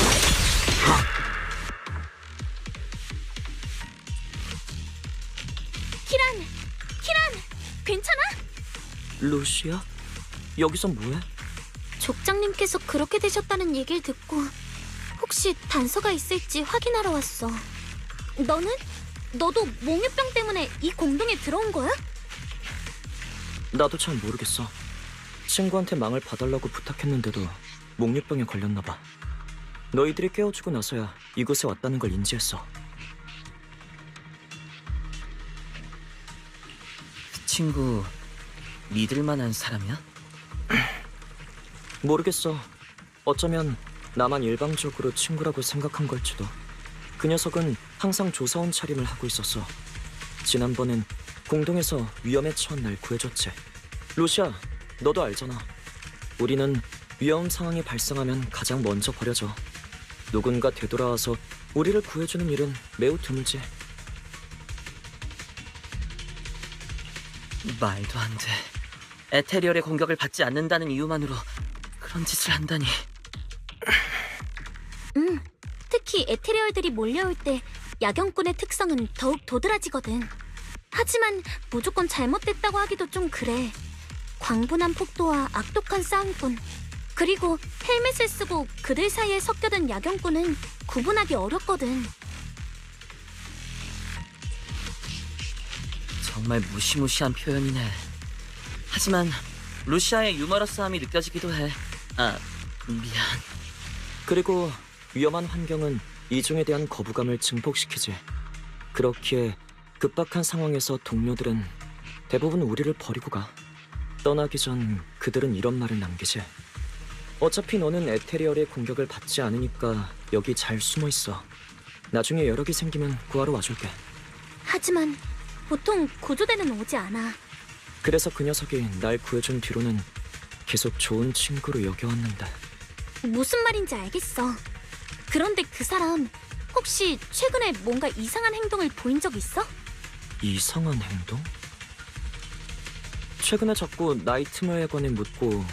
S2: 키란, 괜찮아?
S3: 루시아? 여기서 뭐해?
S2: 족장님께서 그렇게 되셨다는 얘기를 듣고 혹시 단서가 있을지 확인하러 왔어. 너는? 너도 몽유병 때문에 이 공동에 들어온 거야?
S6: 나도 잘 모르겠어. 친구한테 망을 봐달라고 부탁했는데도 목류병에 걸렸나 봐. 너희들이 깨워주고 나서야 이곳에 왔다는 걸 인지했어.
S3: 친구 믿을 만한 사람이야?
S6: 모르겠어. 어쩌면 나만 일방적으로 친구라고 생각한 걸지도. 그 녀석은 항상 조사원 차림을 하고 있었어. 지난번엔 공동에서 위험에 처한 날 구해줬지. 루시아, 너도 알잖아. 우리는 위험 상황이 발생하면 가장 먼저 버려져. 누군가 되돌아와서 우리를 구해주는 일은 매우 드물지.
S3: 말도 안 돼. 에테리얼의 공격을 받지 않는다는 이유만으로 그런 짓을 한다니.
S2: 특히 에테리얼들이 몰려올 때 야경꾼의 특성은 더욱 도드라지거든. 하지만 무조건 잘못됐다고 하기도 좀 그래. 광분한 폭도와 악독한 싸움꾼, 그리고 헬멧을 쓰고 그들 사이에 섞여든 야경꾼은 구분하기 어렵거든.
S3: 정말 무시무시한 표현이네. 하지만 루시아의 유머러스함이 느껴지기도 해. 아, 미안.
S6: 그리고 위험한 환경은 이중에 대한 거부감을 증폭시키지. 그렇기에 급박한 상황에서 동료들은 대부분 우리를 버리고 가. 떠나기 전 그들은 이런 말을 남기지. 어차피 너는 에테리얼의 공격을 받지 않으니까 여기 잘 숨어 있어. 나중에 여력이 생기면 구하러 와줄게.
S2: 하지만 보통 구조대는 오지 않아.
S6: 그래서 그 녀석이 날 구해준 뒤로는 계속 좋은 친구로 여겨왔는데.
S2: 무슨 말인지 알겠어. 그런데 그 사람 혹시 최근에 뭔가 이상한 행동을 보인 적 있어?
S6: 이상한 행동? 최근에 자꾸 나이트메어에 관해 묻고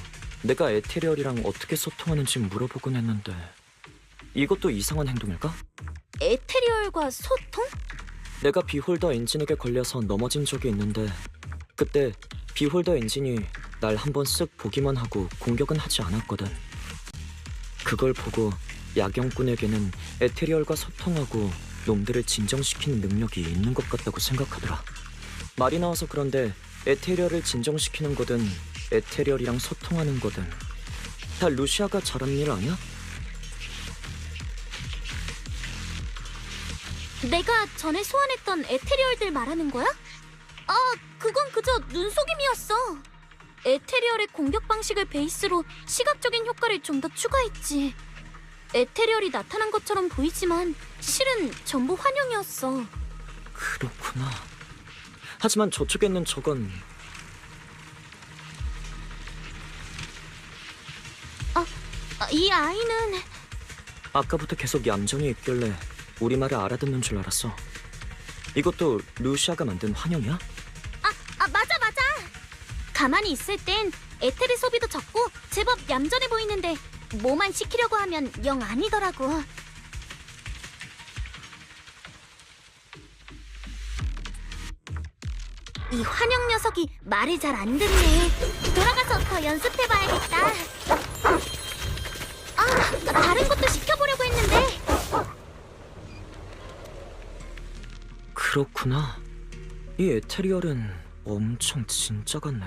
S6: 내가 에테리얼이랑 어떻게 소통하는지 물어보곤 했는데 이것도 이상한 행동일까?
S2: 에테리얼과 소통?
S6: 내가 비홀더 엔진에게 걸려서 넘어진 적이 있는데 그때 비홀더 엔진이 날 한번 쓱 보기만 하고 공격은 하지 않았거든. 그걸 보고 야경꾼에게는 에테리얼과 소통하고 놈들을 진정시키는 능력이 있는 것 같다고 생각하더라. 말이 나와서 그런데 에테리얼을 진정시키는 거든 에테리얼이랑 소통하는 거든 다 루시아가 잘하는 일 아니야?
S2: 내가 전에 소환했던 에테리얼들 말하는 거야? 아, 그건 그저 눈속임이었어. 에테리얼의 공격 방식을 베이스로 시각적인 효과를 좀 더 추가했지. 에테리얼이 나타난 것처럼 보이지만 실은 전부 환영이었어.
S6: 그렇구나. 하지만 저쪽에 있는 저건
S2: 이 아이는
S6: 아까부터 계속 얌전히 있길래 우리말을 알아듣는 줄 알았어. 이것도 루시아가 만든 환영이야?
S2: 맞아. 가만히 있을 땐 에테르 소비도 적고 제법 얌전해 보이는데 뭐만 시키려고 하면 영 아니더라고. 이 환영 녀석이 말을 잘 안 듣네. 돌아가서 더 연습해봐야겠다. 다른 것도 시켜보려고 했는데.
S6: 그렇구나. 이 에테리얼은 엄청 진짜 같네.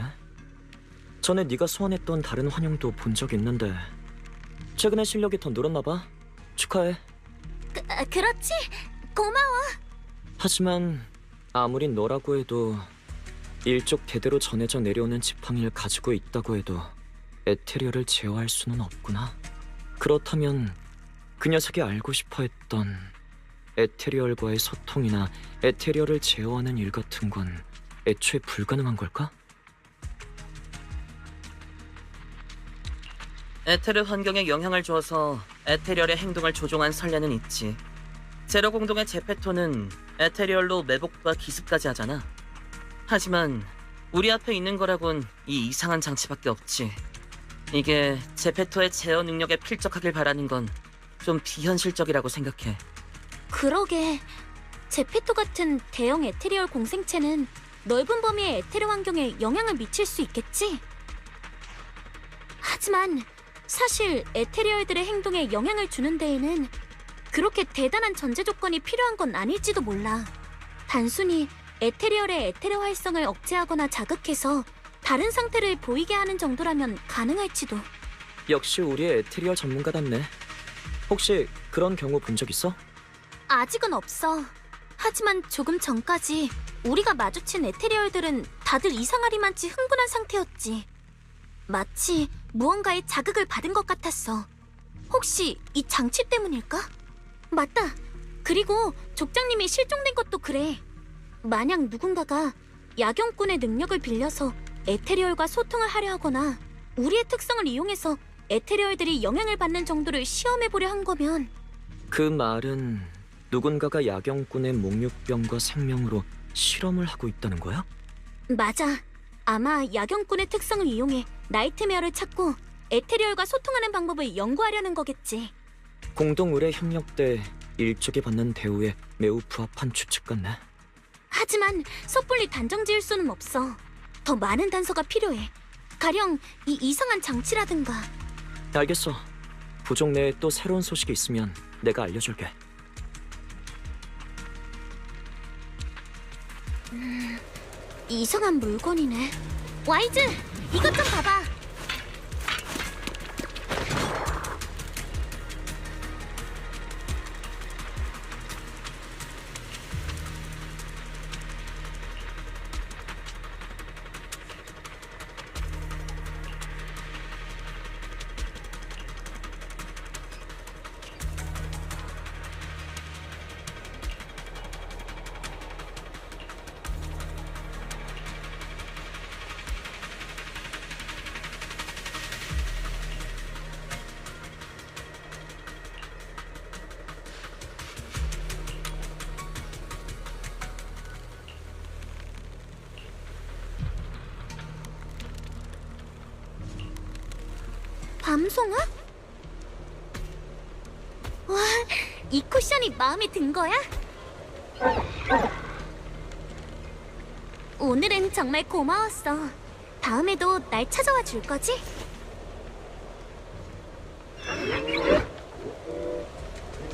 S6: 전에 네가 소환했던 다른 환영도 본 적 있는데 최근에 실력이 더 늘었나 봐. 축하해.
S2: 그렇지? 고마워.
S6: 하지만 아무리 너라고 해도 일족 대대로 전해져 내려오는 지팡이를 가지고 있다고 해도 에테리얼을 제어할 수는 없구나. 그렇다면 그 녀석이 알고 싶어 했던 에테리얼과의 소통이나 에테리얼을 제어하는 일 같은 건 애초에 불가능한 걸까?
S3: 에테르 환경에 영향을 주어서 에테리얼의 행동을 조종한 선례는 있지. 제로 공동의 제페토는 에테리얼로 매복과 기습까지 하잖아. 하지만 우리 앞에 있는 거라곤 이 이상한 장치밖에 없지. 이게 제페토의 제어 능력에 필적하길 바라는 건 좀 비현실적이라고 생각해.
S2: 그러게. 제페토 같은 대형 에테리얼 공생체는 넓은 범위의 에테르 환경에 영향을 미칠 수 있겠지? 하지만 사실 에테리얼들의 행동에 영향을 주는 데에는 그렇게 대단한 전제 조건이 필요한 건 아닐지도 몰라. 단순히 에테리얼의 에테르 활성을 억제하거나 자극해서 다른 상태를 보이게 하는 정도라면 가능할지도.
S6: 역시 우리의 에테리얼 전문가답네. 혹시 그런 경우 본 적 있어?
S2: 아직은 없어. 하지만 조금 전까지 우리가 마주친 에테리얼들은 다들 이상하리만치 흥분한 상태였지. 마치 무언가에 자극을 받은 것 같았어. 혹시 이 장치 때문일까? 맞다. 그리고 족장님이 실종된 것도 그래. 만약 누군가가 야경꾼의 능력을 빌려서 에테리얼과 소통을 하려 하거나 우리의 특성을 이용해서 에테리얼들이 영향을 받는 정도를 시험해보려 한 거면
S6: 그 말은 누군가가 야경꾼의 목육병과 생명으로 실험을 하고 있다는 거야?
S2: 맞아. 아마 야경꾼의 특성을 이용해 나이트메어를 찾고 에테리얼과 소통하는 방법을 연구하려는 거겠지.
S6: 공동 의뢰 협력 때 일족이 받는 대우에 매우 부합한 추측 같네.
S2: 하지만 섣불리 단정 지을 수는 없어. 더 많은 단서가 필요해. 가령 이 이상한 장치라든가.
S6: 알겠어. 부족 내에 또 새로운 소식이 있으면 내가 알려줄게.
S2: 이상한 물건이네. 와이즈, 이것 좀 봐봐. 밤송아? 와, 이 쿠션이 마음에 든 거야? 오늘은 정말 고마웠어. 다음에도 날 찾아와 줄 거지?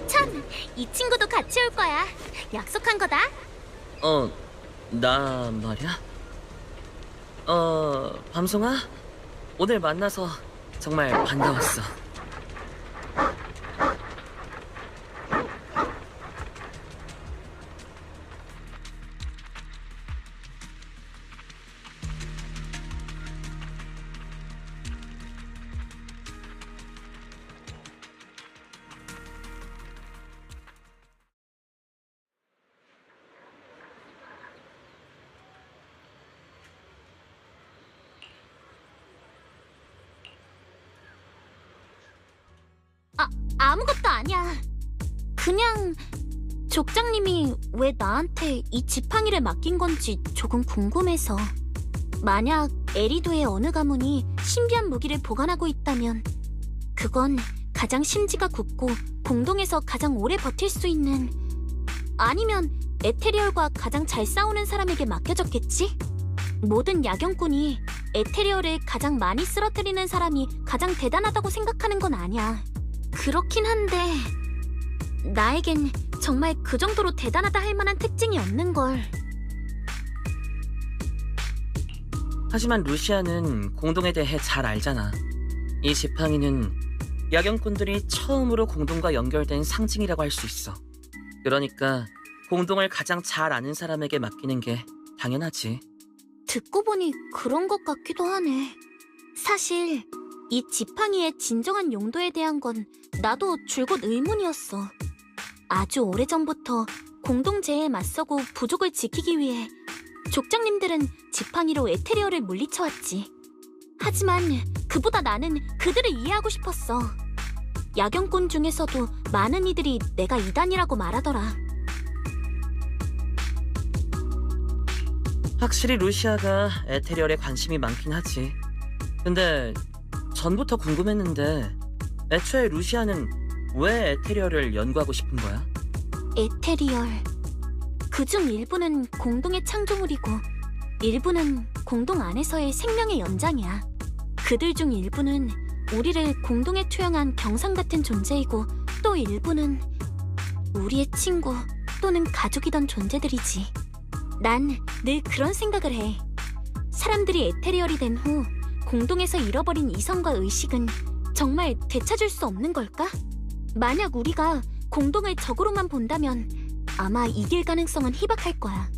S2: 천, 이 친구도 같이 올 거야. 약속한 거다.
S3: 나 말이야? 밤송아? 오늘 만나서 정말 반가웠어.
S2: 아무것도 아니야. 그냥 족장님이 왜 나한테 이 지팡이를 맡긴 건지 조금 궁금해서. 만약 에리도의 어느 가문이 신비한 무기를 보관하고 있다면 그건 가장 심지가 굳고 공동에서 가장 오래 버틸 수 있는, 아니면 에테리얼과 가장 잘 싸우는 사람에게 맡겨졌겠지? 모든 야경꾼이 에테리얼을 가장 많이 쓰러뜨리는 사람이 가장 대단하다고 생각하는 건 아니야. 그렇긴 한데 나에겐 정말 그 정도로 대단하다 할 만한 특징이 없는걸.
S3: 하지만 루시아는 공동에 대해 잘 알잖아. 이 지팡이는 야경꾼들이 처음으로 공동과 연결된 상징이라고 할 수 있어. 그러니까 공동을 가장 잘 아는 사람에게 맡기는 게 당연하지.
S2: 듣고 보니 그런 것 같기도 하네. 사실 이 지팡이의 진정한 용도에 대한 건 나도 줄곧 의문이었어. 아주 오래전부터 공동체에 맞서고 부족을 지키기 위해 족장님들은 지팡이로 에테리얼을 물리쳐왔지. 하지만 그보다 나는 그들을 이해하고 싶었어. 야경꾼 중에서도 많은 이들이 내가 이단이라고 말하더라.
S3: 확실히 루시아가 에테리얼에 관심이 많긴 하지. 근데 전부터 궁금했는데 애초에 루시아는 왜 에테리얼을 연구하고 싶은 거야?
S2: 에테리얼. 그중 일부는 공동의 창조물이고 일부는 공동 안에서의 생명의 연장이야. 그들 중 일부는 우리를 공동에 투영한 경상 같은 존재이고 또 일부는 우리의 친구 또는 가족이던 존재들이지. 난 늘 그런 생각을 해. 사람들이 에테리얼이 된 후 공동에서 잃어버린 이성과 의식은 정말 되찾을 수 없는 걸까? 만약 우리가 공동을 적으로만 본다면 아마 이길 가능성은 희박할 거야.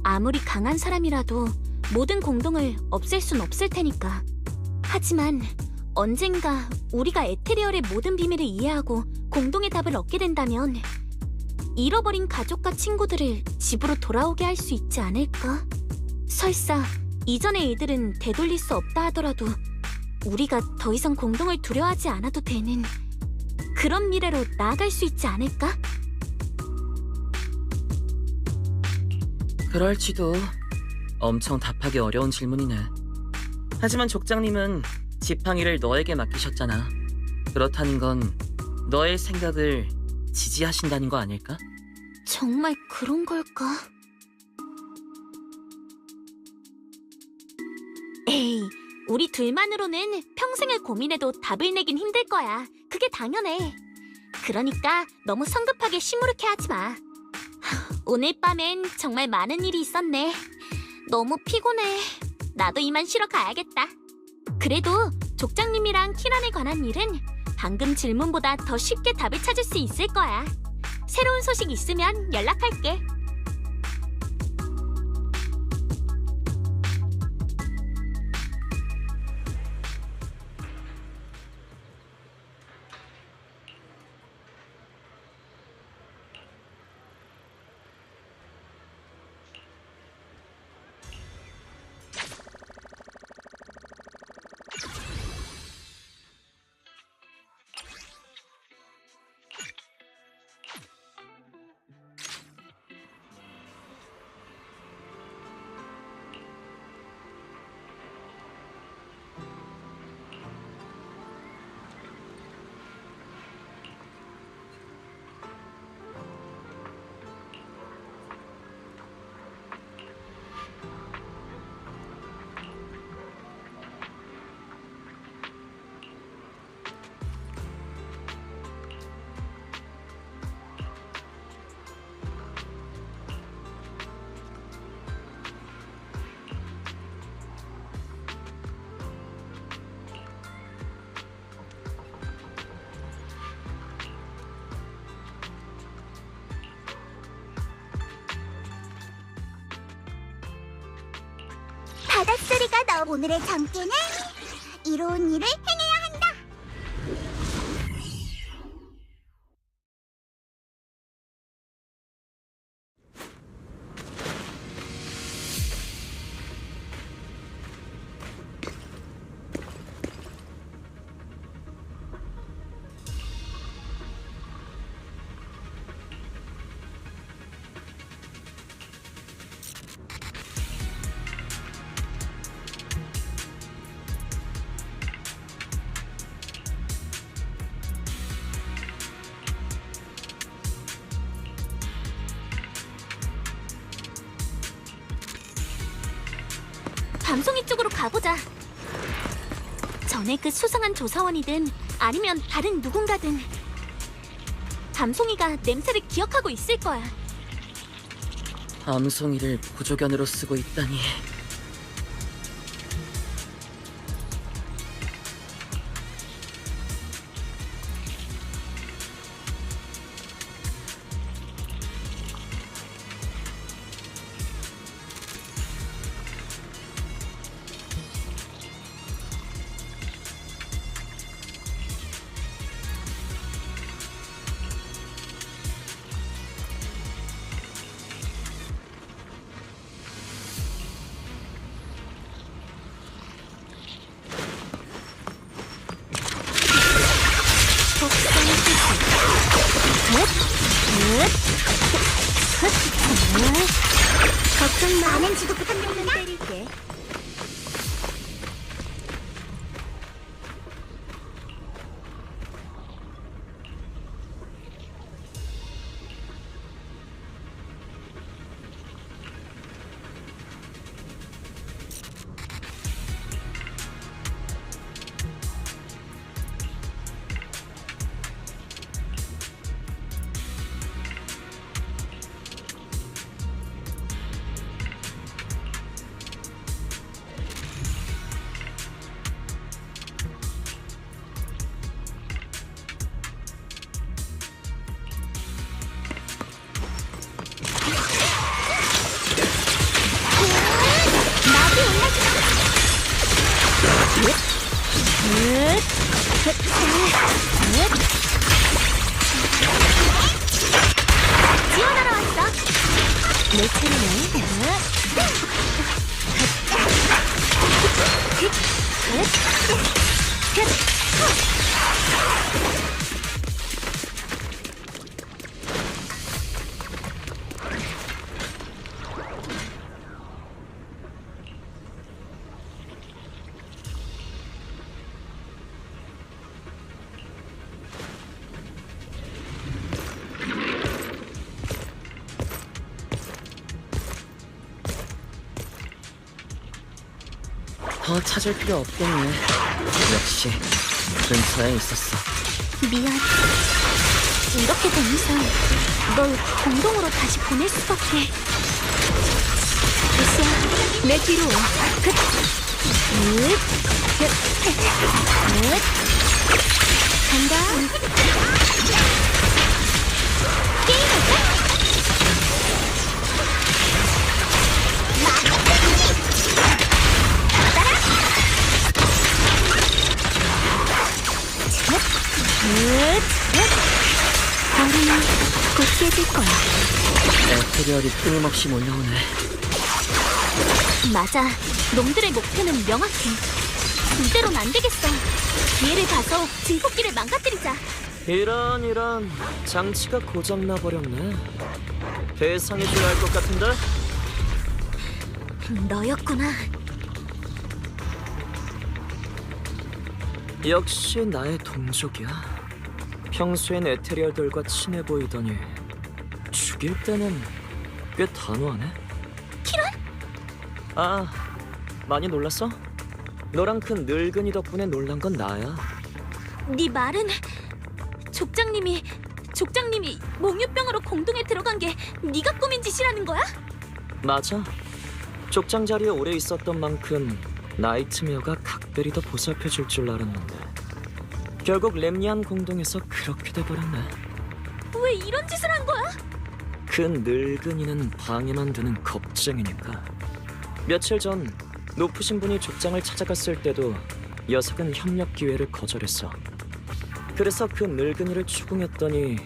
S2: 아무리 강한 사람이라도 모든 공동을 없앨 순 없을 테니까. 하지만 언젠가 우리가 에테리얼의 모든 비밀을 이해하고 공동의 답을 얻게 된다면 잃어버린 가족과 친구들을 집으로 돌아오게 할 수 있지 않을까? 설사 이전의 일들은 되돌릴 수 없다 하더라도 우리가 더 이상 공동을 두려워하지 않아도 되는 그런 미래로 나아갈 수 있지 않을까?
S3: 그럴지도. 엄청 답하기 어려운 질문이네. 하지만 족장님은 지팡이를 너에게 맡기셨잖아. 그렇다는 건 너의 생각을 지지하신다는 거 아닐까?
S2: 정말 그런 걸까? 에이, 우리 둘만으로는 평생을 고민해도 답을 내긴 힘들 거야. 그게 당연해. 그러니까 너무 성급하게 시무룩해 하지 마. 오늘 밤엔 정말 많은 일이 있었네. 너무 피곤해. 나도 이만 쉬러 가야겠다. 그래도 족장님이랑 키란에 관한 일은 방금 질문보다 더 쉽게 답을 찾을 수 있을 거야. 새로운 소식 있으면 연락할게.
S4: 바닷소리가 너 오늘의 잠깨는 이로운 일을 행해야 한다.
S2: 밤송이 쪽으로 가보자. 전에 그 수상한 조사원이든 아니면 다른 누군가든 밤송이가 냄새를 기억하고 있을 거야.
S3: 밤송이를 보조견으로 쓰고 있다니.
S4: 걱정 마. 많은 지도부터 한 명만 때릴게.
S2: 지원하러 왔어.
S4: 내 차례네.
S3: 더 찾을 필요 없겠네. 역시 근처에 있었어.
S2: 미안. 이렇게 된 이상 널 공동으로 다시 보낼 수밖에. 루시아, 내 뒤로 와. 간다. 얼음은 곧 깨질 거야.
S3: 에테리얼이 끊임없이 몰려오네.
S2: 맞아. 놈들의 목표는 명확해. 이대로는 안 되겠어. 기회를 봐서 증폭기를 망가뜨리자.
S6: 이런 장치가 고장나 버렸네. 대상이 줄 알 것 같은데?
S2: 너였구나.
S6: 역시 나의 동족이야. 평소엔 에테리얼들과 친해 보이더니 죽일 때는 꽤 단호하네.
S2: 키런?
S6: 아, 많이 놀랐어? 너랑 그 늙은이 덕분에 놀란 건 나야.
S2: 네 말은 족장님이 몽유병으로 공동에 들어간 게 네가 꾸민 짓이라는 거야?
S6: 맞아. 족장 자리에 오래 있었던 만큼 나이트메어가 각별히 더 보살펴줄 줄 알았는데 결국 렘니안 공동에서 그렇게 돼버렸네.
S2: 왜 이런 짓을 한 거야?
S6: 그 늙은이는 방해만 드는 겁쟁이니까. 며칠 전 높으신 분이 족장을 찾아갔을 때도 녀석은 협력 기회를 거절했어. 그래서 그 늙은이를 추궁했더니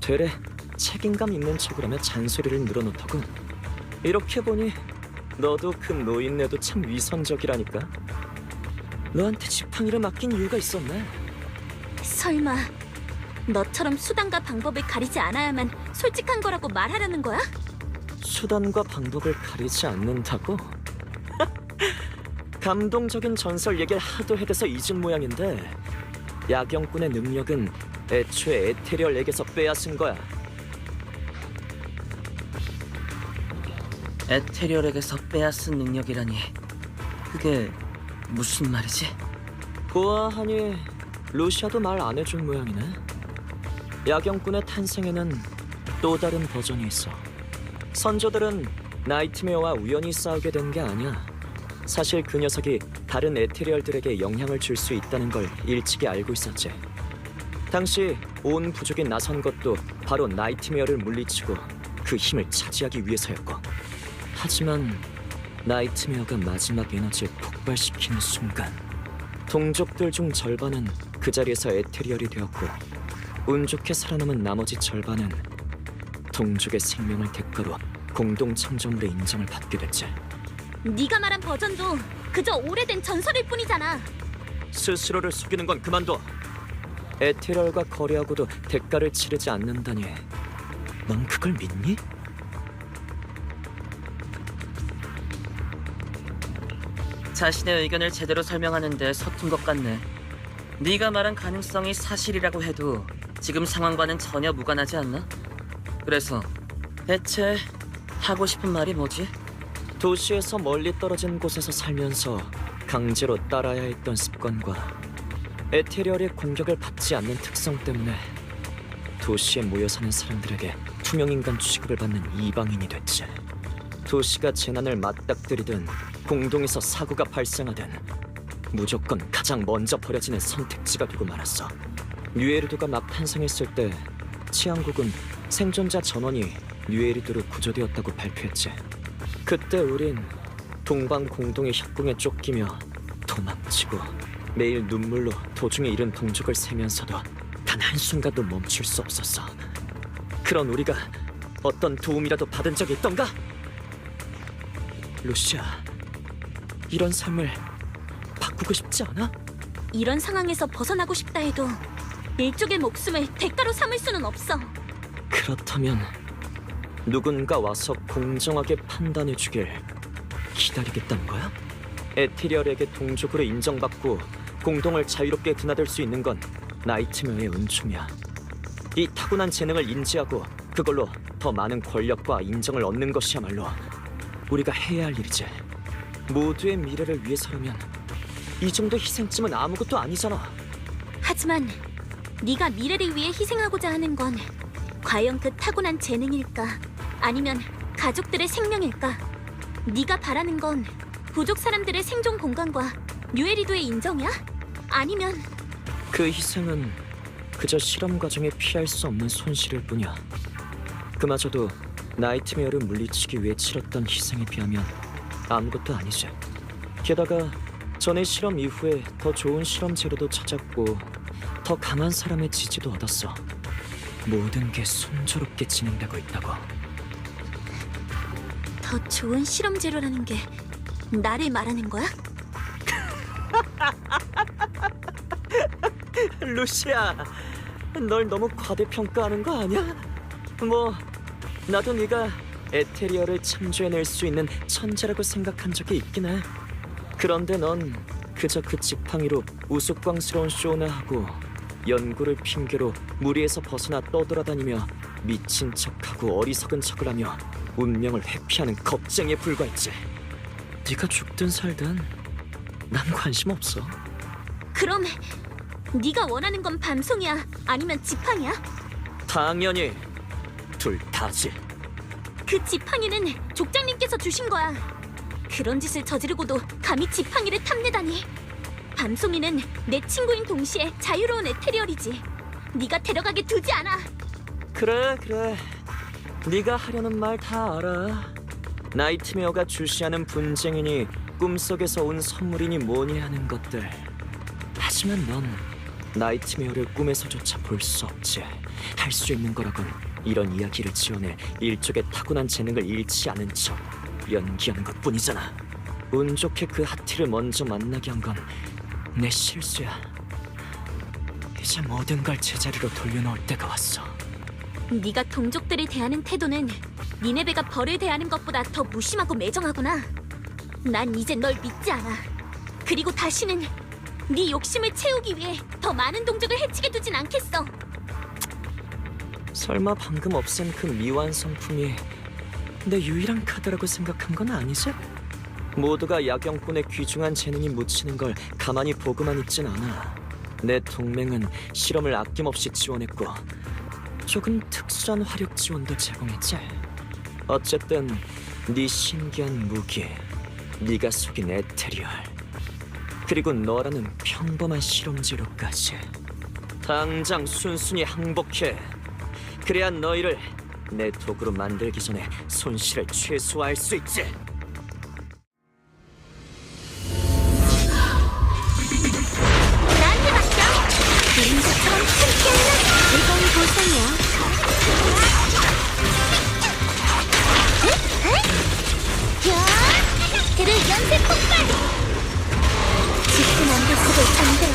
S6: 되레 책임감 있는 척이라며 잔소리를 늘어놓더군. 이렇게 보니 너도 그 노인네도 참 위선적이라니까. 너한테 지팡이를 맡긴 이유가 있었네.
S2: 설마 너처럼 수단과 방법을 가리지 않아야만 솔직한 거라고 말하려는 거야?
S6: 수단과 방법을 가리지 않는다고? 감동적인 전설 얘기를 하도 해대서 잊은 모양인데 야경꾼의 능력은 애초에 에테리얼에게서 빼앗은 거야.
S3: 에테리얼에게서 빼앗은 능력이라니. 그게 무슨 말이지?
S6: 보아하니 루시아도 말 안 해줄 모양이네. 야경꾼의 탄생에는 또 다른 버전이 있어. 선조들은 나이트메어와 우연히 싸우게 된 게 아니야. 사실 그 녀석이 다른 에테리얼들에게 영향을 줄 수 있다는 걸 일찍이 알고 있었지. 당시 온 부족이 나선 것도 바로 나이트메어를 물리치고 그 힘을 차지하기 위해서였고. 하지만 나이트메어가 마지막 에너지를 폭발시키는 순간 동족들 중 절반은 그 자리에서 에테리얼이 되었고 운 좋게 살아남은 나머지 절반은 동족의 생명을 대가로 공동 창조물의 인정을 받게 됐지.
S2: 네가 말한 버전도 그저 오래된 전설일 뿐이잖아.
S6: 스스로를 속이는 건 그만둬. 에테리얼과 거래하고도 대가를 치르지 않는다니 넌 그걸 믿니?
S3: 자신의 의견을 제대로 설명하는데 서툰 것 같네. 네가 말한 가능성이 사실이라고 해도 지금 상황과는 전혀 무관하지 않나? 그래서 대체 하고 싶은 말이 뭐지?
S6: 도시에서 멀리 떨어진 곳에서 살면서 강제로 따라야 했던 습관과 에테리얼의 공격을 받지 않는 특성 때문에 도시에 모여 사는 사람들에게 투명인간 취급을 받는 이방인이 됐지. 도시가 재난을 맞닥뜨리든 공동에서 사고가 발생하든 무조건 가장 먼저 버려지는 선택지가 되고 말았어. 뉴에르도가 막 탄생했을 때 치안국은 생존자 전원이 뉴에르도로 구조되었다고 발표했지. 그때 우린 동방 공동의 협공에 쫓기며 도망치고 매일 눈물로 도중에 잃은 동족을 세면서도 단 한순간도 멈출 수 없었어. 그런 우리가 어떤 도움이라도 받은 적이 있던가? 루시아, 이런 삶을 바꾸고 싶지 않아?
S2: 이런 상황에서 벗어나고 싶다 해도 일족의 목숨을 대가로 삼을 수는 없어.
S6: 그렇다면 누군가 와서 공정하게 판단해주길 기다리겠다는 거야? 에테리얼에게 동족으로 인정받고 공동을 자유롭게 드나들 수 있는 건 나이트메어의 은총이야. 이 타고난 재능을 인지하고 그걸로 더 많은 권력과 인정을 얻는 것이야말로 우리가 해야 할 일이지. 모두의 미래를 위해서라면 이 정도 희생쯤은 아무것도 아니잖아.
S2: 하지만 네가 미래를 위해 희생하고자 하는 건 과연 그 타고난 재능일까? 아니면 가족들의 생명일까? 네가 바라는 건 부족 사람들의 생존 공간과 뉴에리도의 인정이야? 아니면
S6: 그 희생은 그저 실험 과정에 피할 수 없는 손실일 뿐이야. 그마저도 나이트메어를 물리치기 위해 치렀던 희생에 비하면 아무것도 아니지. 게다가 전의 실험 이후에 더 좋은 실험 재료도 찾았고 더 강한 사람의 지지도 얻었어. 모든 게 순조롭게 진행되고 있다고.
S2: 더 좋은 실험 재료라는 게 나를 말하는 거야?
S6: 루시아, 널 너무 과대평가하는 거 아니야? 뭐 나도 네가 에테리어를 창조해낼 수 있는 천재라고 생각한 적이 있긴 해. 그런데 넌 그저 그 지팡이로 우스꽝스러운 쇼나 하고 연구를 핑계로 무리에서 벗어나 떠돌아다니며 미친 척하고 어리석은 척을 하며 운명을 회피하는 겁쟁이에 불과했지. 네가 죽든 살든 난 관심 없어.
S2: 그럼 네가 원하는 건 밤송이야? 아니면 지팡이야?
S6: 당연히 둘 다지.
S2: 그 지팡이는 족장님께서 주신 거야. 그런 짓을 저지르고도 감히 지팡이를 탐내다니. 밤송이는 내 친구인 동시에 자유로운 에테리얼이지. 네가 데려가게 두지 않아.
S6: 그래. 네가 하려는 말 다 알아. 나이트메어가 주시하는 분쟁이니 꿈속에서 온 선물이니 뭐니 하는 것들. 하지만 넌 나이트메어를 꿈에서조차 볼 수 없지. 할 수 있는 거라곤 이런 이야기를 지어낼 일족의 타고난 재능을 잃지 않은 척 연기하는 것뿐이잖아. 운 좋게 그 하티를 먼저 만나게 한 건 내 실수야. 이제 모든 걸 제자리로 돌려놓을 때가 왔어.
S2: 네가 동족들을 대하는 태도는 니네베가 벌을 대하는 것보다 더 무심하고 매정하구나. 난 이제 널 믿지 않아. 그리고 다시는 네 욕심을 채우기 위해 더 많은 동족을 해치게 두진 않겠어.
S6: 설마 방금 없앤 그 미완성품이 내 유일한 카드라고 생각한 건 아니지? 모두가 야경꾼의 귀중한 재능이 묻히는 걸 가만히 보고만 있진 않아. 내 동맹은 실험을 아낌없이 지원했고 조금 특수한 화력 지원도 제공했지. 어쨌든 네 신기한 무기, 네가 속인 에테리얼, 그리고 너라는 평범한 실험 재료까지 당장 순순히 항복해. 그래야 너희를 내 도구로 만들기 전에 손실을 최소화할 수 있지.
S2: 나한테 맡겨. 그림자처럼 함께하는 즐거운 보상이야. 들을 연쇄 폭발! 짙은 안개 속을 잠재워.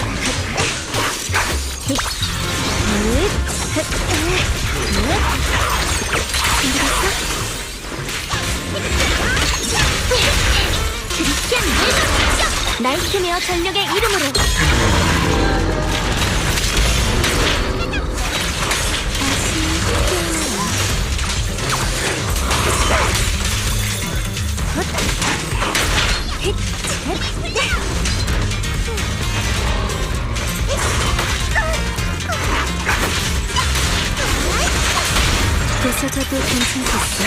S2: 그리스티안 멜! 나이트메어 전력의 이름으로 부서져도 괜찮겠어?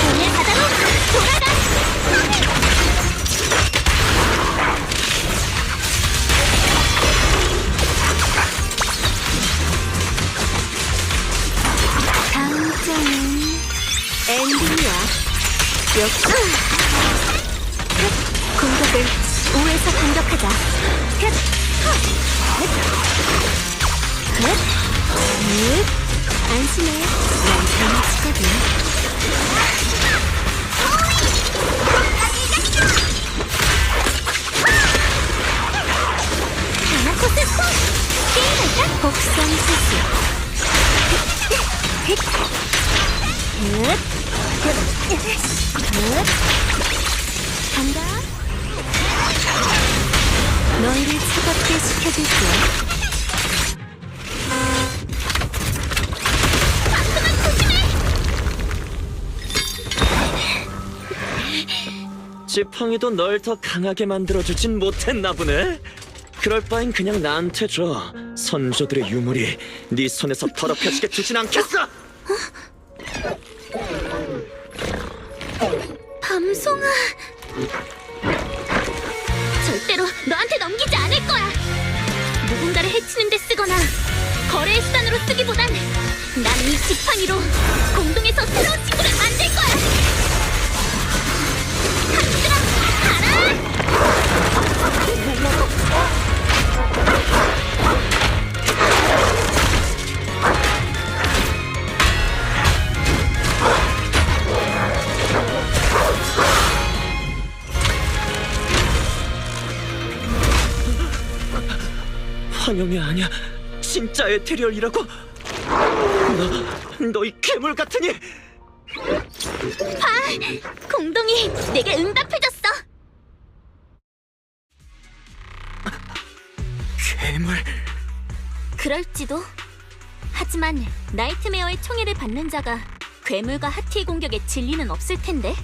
S2: 오늘 바다로 돌아가! 다음 장은 엔딩이야. 역시 공격을 우에서 공격하자. 안심해. 난 잘못이거든. 하나코스 콩! 게임할까? 복선수수. 간다. 너희를 차갑게 식혀줄게.
S6: 지팡이도 널 더 강하게 만들어주진 못했나 보네. 그럴 바엔 그냥 나한테 줘. 선조들의 유물이 네 손에서 더럽혀지게 두진 않겠어.
S2: 밤송아. 절대로 너한테 넘기지 않을 거야. 누군가를 해치는 데 쓰거나 거래의 수단으로 쓰기보단 난 이 지팡이로 공동에서 새로운 친구를 만들 거야. 하늘아, 가라!
S6: 환영이 아니야. 진짜 에테리얼이라고? 너 이 괴물 같으니!
S2: 공동이 내게 응답해줬어.
S6: 괴물...
S2: 그럴지도. 하지만 나이트메어의 총애를 받는 자가 괴물과 하티의 공격에 진리는 없을 텐데.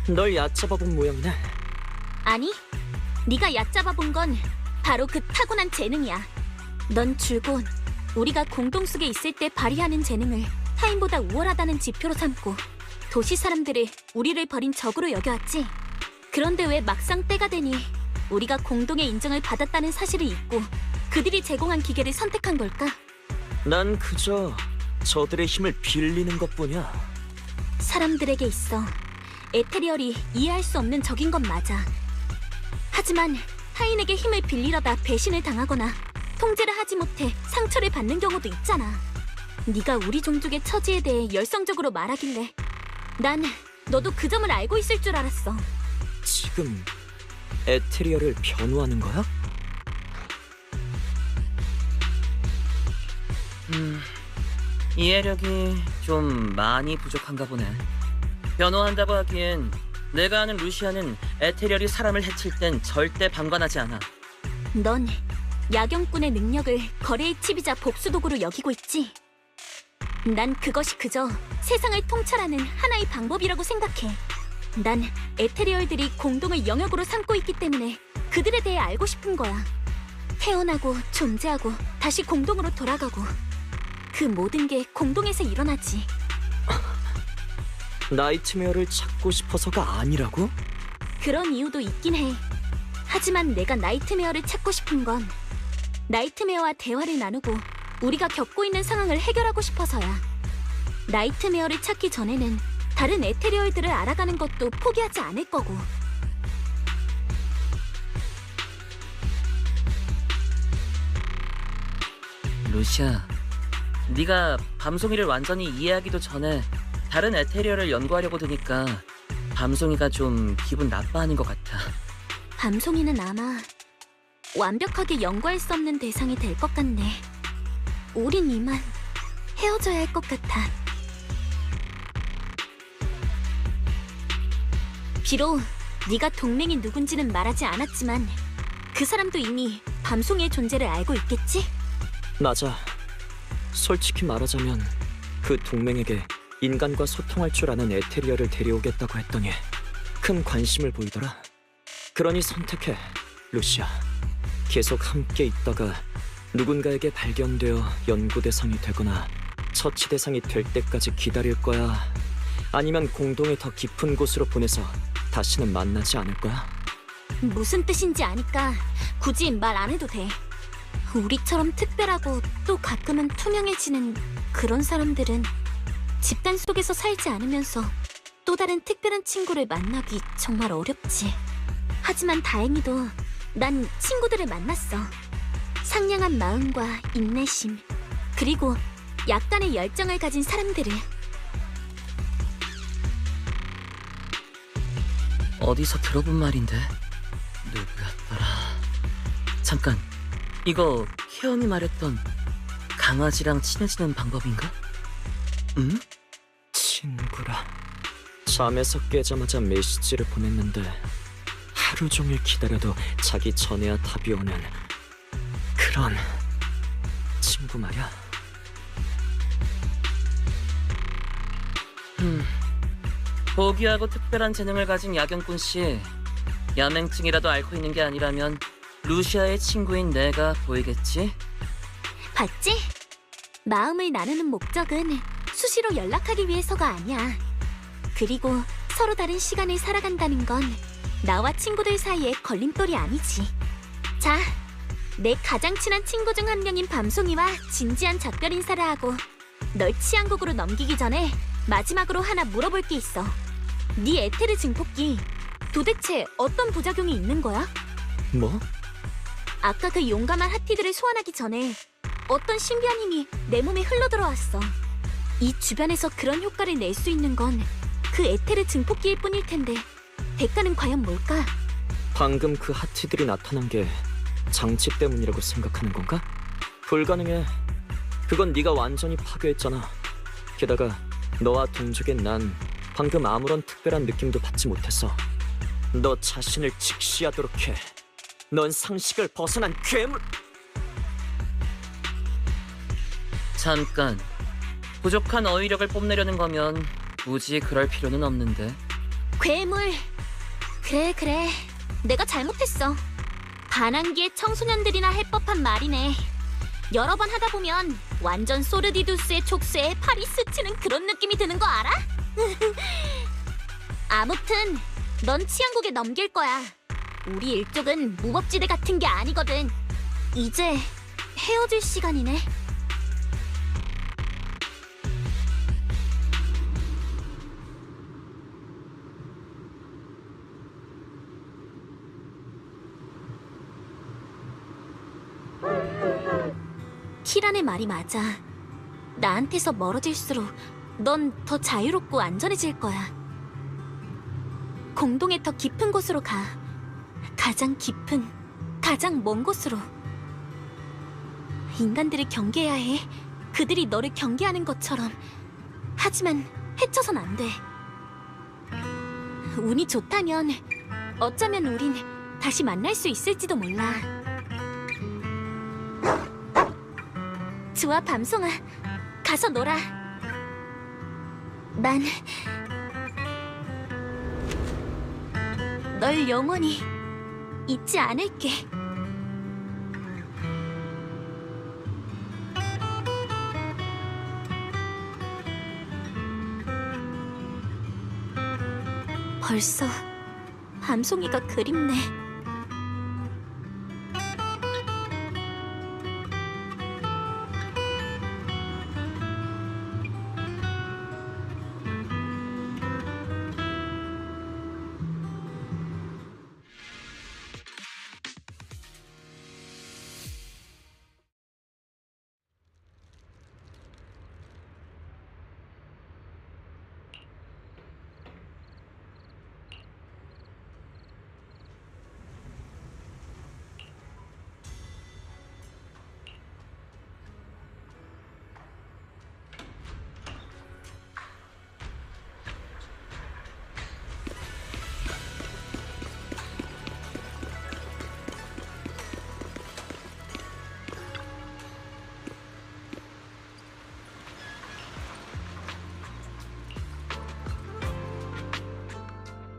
S6: 널 얕잡아본 모양이네.
S2: 아니, 네가 얕잡아 본 건 바로 그 타고난 재능이야. 넌 줄곧 우리가 공동 속에 있을 때 발휘하는 재능을 타인보다 우월하다는 지표로 삼고 도시 사람들을 우리를 버린 적으로 여겨왔지. 그런데 왜 막상 때가 되니 우리가 공동의 인정을 받았다는 사실을 잊고 그들이 제공한 기계를 선택한 걸까?
S6: 난 그저 저들의 힘을 빌리는 것뿐이야.
S2: 사람들에게 있어 에테리얼이 이해할 수 없는 적인 건 맞아. 하지만 타인에게 힘을 빌리려다 배신을 당하거나 통제를 하지 못해 상처를 받는 경우도 있잖아. 네가 우리 종족의 처지에 대해 열성적으로 말하길래 난 너도 그 점을 알고 있을 줄 알았어.
S6: 지금 에테리얼을 변호하는 거야?
S3: 이해력이 좀 많이 부족한가 보네. 변호한다고 하기엔 내가 아는 루시아는 에테리얼이 사람을 해칠 땐 절대 방관하지 않아.
S2: 넌 야경꾼의 능력을 거래의 칩이자 복수도구로 여기고 있지. 난 그것이 그저 세상을 통찰하는 하나의 방법이라고 생각해. 난 에테리얼들이 공동을 영역으로 삼고 있기 때문에 그들에 대해 알고 싶은 거야. 태어나고 존재하고 다시 공동으로 돌아가고 그 모든 게 공동에서 일어나지.
S6: 나이트메어를 찾고 싶어서가 아니라고?
S2: 그런 이유도 있긴 해. 하지만 내가 나이트메어를 찾고 싶은 건 나이트메어와 대화를 나누고 우리가 겪고 있는 상황을 해결하고 싶어서야. 나이트메어를 찾기 전에는 다른 에테리얼들을 알아가는 것도 포기하지 않을 거고.
S3: 루시아, 네가 밤송이를 완전히 이해하기도 전에 다른 에테리얼을 연구하려고 드니까 밤송이가 좀 기분 나빠하는 것 같아.
S2: 밤송이는 아마 완벽하게 연구할 수 없는 대상이 될 것 같네. 우린 이만 헤어져야 할 것 같아. 비록 네가 동맹이 누군지는 말하지 않았지만 그 사람도 이미 밤송이의 존재를 알고 있겠지?
S6: 맞아. 솔직히 말하자면 그 동맹에게 인간과 소통할 줄 아는 에테리얼을 데려오겠다고 했더니 큰 관심을 보이더라. 그러니 선택해, 루시아. 계속 함께 있다가 누군가에게 발견되어 연구 대상이 되거나 처치 대상이 될 때까지 기다릴 거야? 아니면 공동의 더 깊은 곳으로 보내서 다시는 만나지 않을 거야?
S2: 무슨 뜻인지 아니까 굳이 말 안 해도 돼. 우리처럼 특별하고 또 가끔은 투명해지는 그런 사람들은 집단 속에서 살지 않으면서 또 다른 특별한 친구를 만나기 정말 어렵지. 하지만 다행히도 난 친구들을 만났어. 상냥한 마음과 인내심, 그리고 약간의 열정을 가진 사람들을.
S3: 어디서 들어본 말인데 누구였더라. 잠깐, 이거 케언이 말했던 강아지랑 친해지는 방법인가? 응?
S6: 친구라. 잠에서 깨자마자 메시지를 보냈는데 하루 종일 기다려도 자기 전에야 답이 오는 그런 친구 말이야.
S3: 고귀하고 특별한 재능을 가진 야경꾼 씨, 야맹증이라도 앓고 있는 게 아니라면 루시아의 친구인 내가 보이겠지?
S2: 봤지? 마음을 나누는 목적은 수시로 연락하기 위해서가 아니야. 그리고 서로 다른 시간을 살아간다는 건 나와 친구들 사이에 걸림돌이 아니지. 자, 내 가장 친한 친구 중 한 명인 밤송이와 진지한 작별 인사를 하고 널 치안국으로 넘기기 전에 마지막으로 하나 물어볼 게 있어. 네 에테르 증폭기 도대체 어떤 부작용이 있는 거야?
S6: 뭐?
S2: 아까 그 용감한 하티들을 소환하기 전에 어떤 신비한 힘이 내 몸에 흘러들어왔어. 이 주변에서 그런 효과를 낼 수 있는 건 그 에테르 증폭기일 뿐일 텐데 대가는 과연 뭘까?
S6: 방금 그 하티들이 나타난 게 장치 때문이라고 생각하는 건가? 불가능해. 그건 네가 완전히 파괴했잖아. 게다가 너와 동족인 난 방금 아무런 특별한 느낌도 받지 못했어. 너 자신을 직시하도록 해. 넌 상식을 벗어난 괴물.
S3: 잠깐. 부족한 어휘력을 뽐내려는 거면 굳이 그럴 필요는 없는데.
S2: 괴물. 그래. 내가 잘못했어. 반항기의 청소년들이나 할 법한 말이네. 여러 번 하다 보면 완전 소르디두스의 촉수에 팔이 스치는 그런 느낌이 드는 거 알아? 아무튼 넌 치안국에 넘길 거야. 우리 일족은 무법지대 같은 게 아니거든. 이제 헤어질 시간이네. 키란의 말이 맞아. 나한테서 멀어질수록 넌 더 자유롭고 안전해질 거야. 공동의 더 깊은 곳으로 가. 가장 깊은, 가장 먼 곳으로. 인간들을 경계해야 해. 그들이 너를 경계하는 것처럼. 하지만 해쳐선 안 돼. 운이 좋다면 어쩌면 우린 다시 만날 수 있을지도 몰라. 좋아, 밤송아. 가서 놀아. 난 널 영원히 잊지 않을게. 벌써 밤송이가 그립네.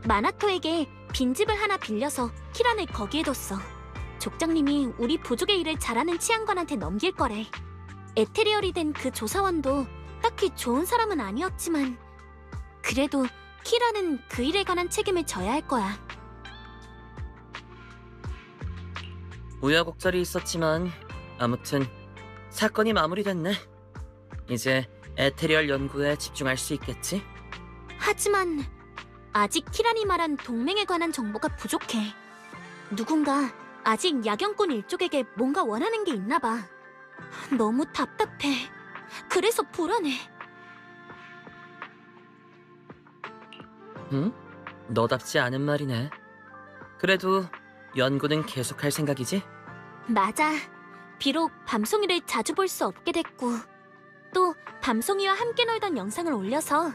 S2: 마나토에게 빈집을 하나 빌려서 키란을 거기에 뒀어. 족장님이 우리 부족의 일을 잘하는 치안관한테 넘길 거래. 에테리얼이 된 그 조사원도 딱히 좋은 사람은 아니었지만 그래도 키란은 그 일에 관한 책임을 져야 할 거야.
S3: 우여곡절이 있었지만 아무튼 사건이 마무리됐네. 이제 에테리얼 연구에 집중할 수 있겠지?
S2: 하지만 아직 키란이 말한 동맹에 관한 정보가 부족해. 누군가 아직 야경꾼 일족에게 뭔가 원하는 게 있나 봐. 너무 답답해. 그래서 불안해.
S3: 응? 너답지 않은 말이네. 그래도 연구는 계속할 생각이지?
S2: 맞아. 비록 밤송이를 자주 볼 수 없게 됐고 또 밤송이와 함께 놀던 영상을 올려서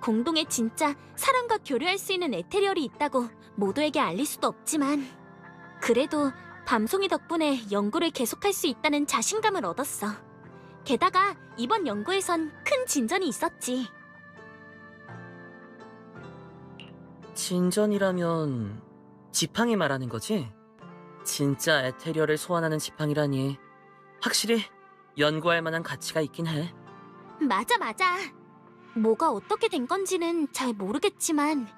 S2: 공동에 진짜 사람과 교류할 수 있는 에테리얼이 있다고 모두에게 알릴 수도 없지만 그래도 밤송이 덕분에 연구를 계속할 수 있다는 자신감을 얻었어. 게다가 이번 연구에선 큰 진전이 있었지.
S3: 진전이라면 지팡이 말하는 거지? 진짜 에테리얼을 소환하는 지팡이라니 확실히 연구할 만한 가치가 있긴 해.
S2: 맞아, 맞아. 뭐가 어떻게 된 건지는 잘 모르겠지만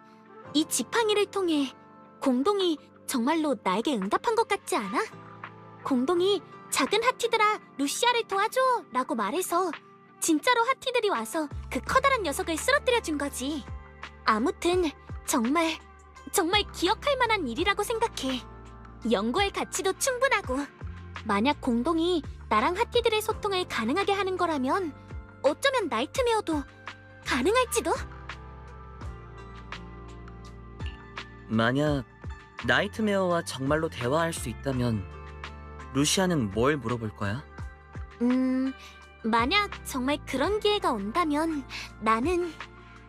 S2: 이 지팡이를 통해 공동이 정말로 나에게 응답한 것 같지 않아? 공동이 작은 하티들아 루시아를 도와줘 라고 말해서 진짜로 하티들이 와서 그 커다란 녀석을 쓰러뜨려 준 거지. 아무튼 정말 기억할 만한 일이라고 생각해. 연구할 가치도 충분하고 만약 공동이 나랑 하티들의 소통을 가능하게 하는 거라면 어쩌면 나이트메어도 가능할지도?
S3: 만약 나이트메어와 정말로 대화할 수 있다면 루시아는 뭘 물어볼 거야?
S2: 만약 정말 그런 기회가 온다면 나는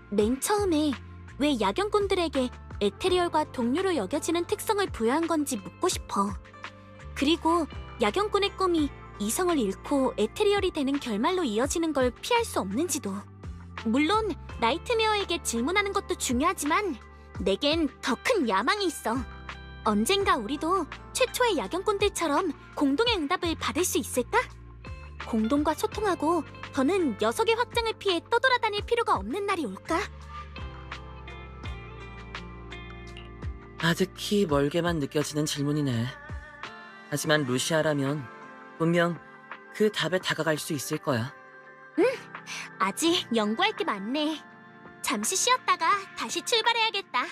S2: 맨 처음에 왜 야경꾼들에게 에테리얼과 동료로 여겨지는 특성을 부여한 건지 묻고 싶어. 그리고 야경꾼의 꿈이 이성을 잃고 에테리얼이 되는 결말로 이어지는 걸 피할 수 없는지도. 물론 나이트메어에게 질문하는 것도 중요하지만 내겐 더 큰 야망이 있어. 언젠가 우리도 최초의 야경꾼들처럼 공동의 응답을 받을 수 있을까? 공동과 소통하고 더는 녀석의 확장을 피해 떠돌아다닐 필요가 없는 날이 올까?
S3: 아득히 멀게만 느껴지는 질문이네. 하지만 루시아라면 분명 그 답에 다가갈 수 있을 거야.
S2: 아직 연구할 게 많네. 잠시 쉬었다가 다시 출발해야겠다.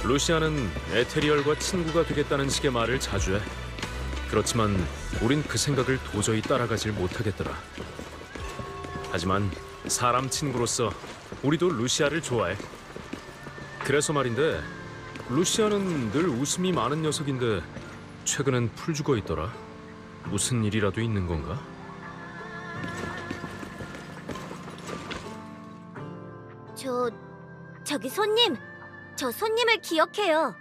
S1: 루시아는 에테리얼과 친구가 되겠다는 식의 말을 자주 해. 그렇지만 우린 그 생각을 도저히 따라가질 못하겠더라. 하지만 사람 친구로서 우리도 루시아를 좋아해. 그래서 말인데 루시아는 늘 웃음이 많은 녀석인데 최근엔 풀 죽어 있더라. 무슨 일이라도 있는 건가?
S4: 저기 손님, 저 손님을 기억해요.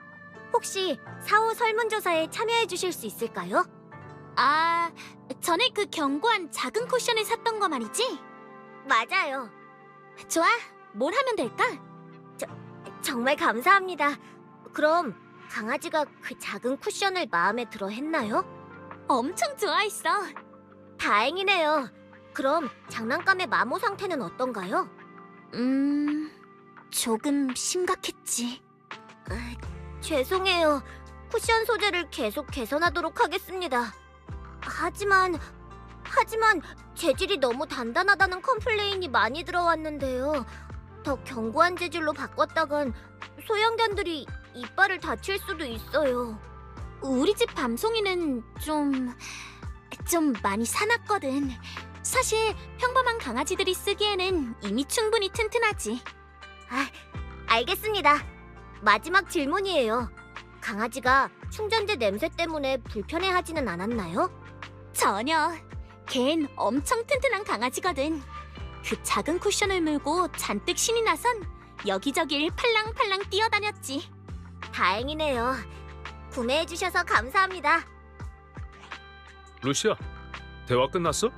S4: 혹시 사후 설문조사에 참여해 주실 수 있을까요?
S2: 아, 전에 그 견고한 작은 쿠션을 샀던 거 말이지?
S4: 맞아요.
S2: 좋아, 뭘 하면 될까?
S4: 정말 감사합니다. 그럼 강아지가 그 작은 쿠션을 마음에 들어 했나요?
S2: 엄청 좋아했어.
S4: 다행이네요. 그럼 장난감의 마모 상태는 어떤가요?
S2: 조금 심각했지.
S4: 죄송해요. 쿠션 소재를 계속 개선하도록 하겠습니다. 하지만 재질이 너무 단단하다는 컴플레인이 많이 들어왔는데요. 더 견고한 재질로 바꿨다간 소형견들이 이빨을 다칠 수도 있어요.
S2: 우리 집 밤송이는 좀 많이 사납거든. 사실 평범한 강아지들이 쓰기에는 이미 충분히 튼튼하지.
S4: 알겠습니다. 마지막 질문이에요. 강아지가 충전재 냄새 때문에 불편해하지는 않았나요?
S2: 전혀. 걘 엄청 튼튼한 강아지거든. 그 작은 쿠션을 물고 잔뜩 신이 나선 여기저길 팔랑팔랑 뛰어다녔지.
S4: 다행이네요. 구매해주셔서 감사합니다.
S1: 루시아, 대화 끝났어?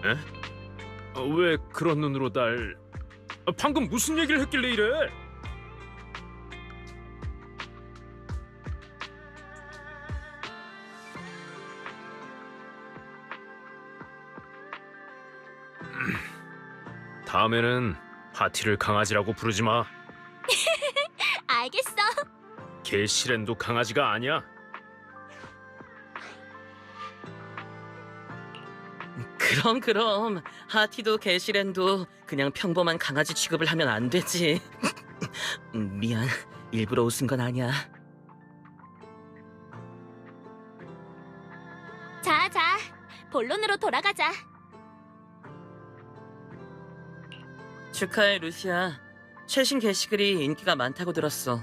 S1: 에? 왜 그런 눈으로 날... 방금 무슨 얘기를 했길래 이래? 다음에는 하티를 강아지라고 부르지 마.
S2: 알겠어.
S1: 걔 시렌도 강아지가 아니야.
S3: 그럼 하티도 게시렌도 그냥 평범한 강아지 취급을 하면 안 되지. 미안, 일부러 웃은 건 아니야.
S2: 자, 본론으로 돌아가자.
S3: 축하해, 루시아. 최신 게시글이 인기가 많다고 들었어.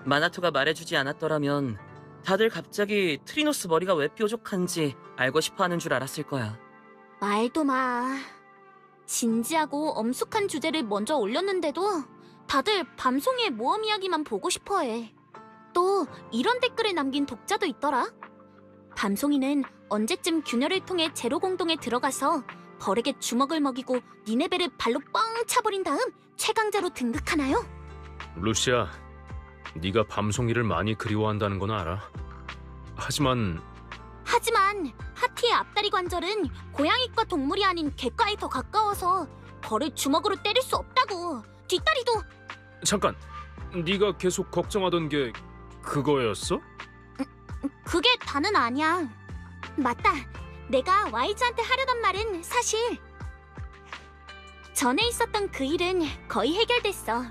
S3: 마나토가 말해주지 않았더라면 다들 갑자기 트리노스 머리가 왜 뾰족한지 알고 싶어하는 줄 알았을 거야.
S2: 말도 마. 진지하고 엄숙한 주제를 먼저 올렸는데도 다들 밤송이의 모험 이야기만 보고 싶어해. 또 이런 댓글을 남긴 독자도 있더라. 밤송이는 언제쯤 균열을 통해 제로 공동에 들어가서 벌에게 주먹을 먹이고 니네베를 발로 뻥 차버린 다음 최강자로 등극하나요?
S1: 루시아, 네가 밤송이를 많이 그리워한다는 건 알아. 하지만
S2: 하티의 앞다리 관절은 고양이과 동물이 아닌 개과에 더 가까워서 벌을 주먹으로 때릴 수 없다고. 뒷다리도.
S1: 잠깐, 네가 계속 걱정하던 게 그거였어?
S2: 그게 다는 아니야. 맞다. 내가 와이즈한테 하려던 말은 사실 전에 있었던 그 일은 거의 해결됐어.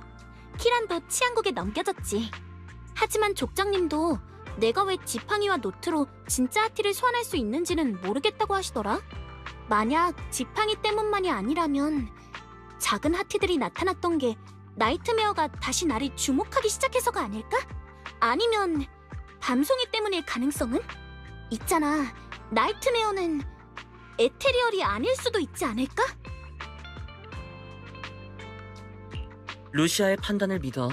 S2: 키란도 치안국에 넘겨졌지. 하지만 족장님도 내가 왜 지팡이와 노트로 진짜 하티를 소환할 수 있는지는 모르겠다고 하시더라. 만약 지팡이 때문만이 아니라면 작은 하티들이 나타났던 게 나이트메어가 다시 나를 주목하기 시작해서가 아닐까? 아니면 밤송이 때문일 가능성은? 있잖아, 나이트메어는 에테리얼이 아닐 수도 있지 않을까?
S3: 루시아의 판단을 믿어.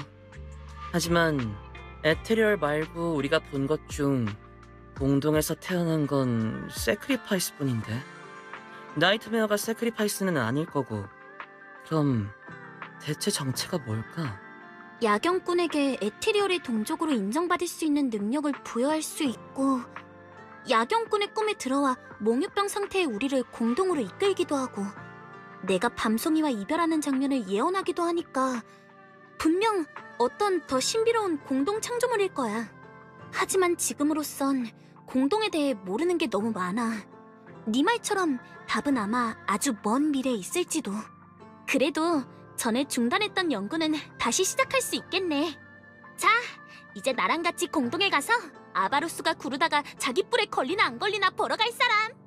S3: 하지만 에테리얼 말고 우리가 본 것 중 공동에서 태어난 건 세크리파이스 뿐인데. 나이트메어가 세크리파이스는 아닐 거고. 그럼 대체 정체가 뭘까?
S2: 야경꾼에게 에테리얼의 동족으로 인정받을 수 있는 능력을 부여할 수 있고, 야경꾼의 꿈에 들어와 몽유병 상태의 우리를 공동으로 이끌기도 하고, 내가 밤송이와 이별하는 장면을 예언하기도 하니까 분명 어떤 더 신비로운 공동 창조물일 거야. 하지만 지금으로선 공동에 대해 모르는 게 너무 많아. 네 말처럼 답은 아마 아주 먼 미래에 있을지도. 그래도 전에 중단했던 연구는 다시 시작할 수 있겠네. 자, 이제 나랑 같이 공동에 가서 아바루스가 구르다가 자기 뿔에 걸리나 안 걸리나 보러 갈 사람.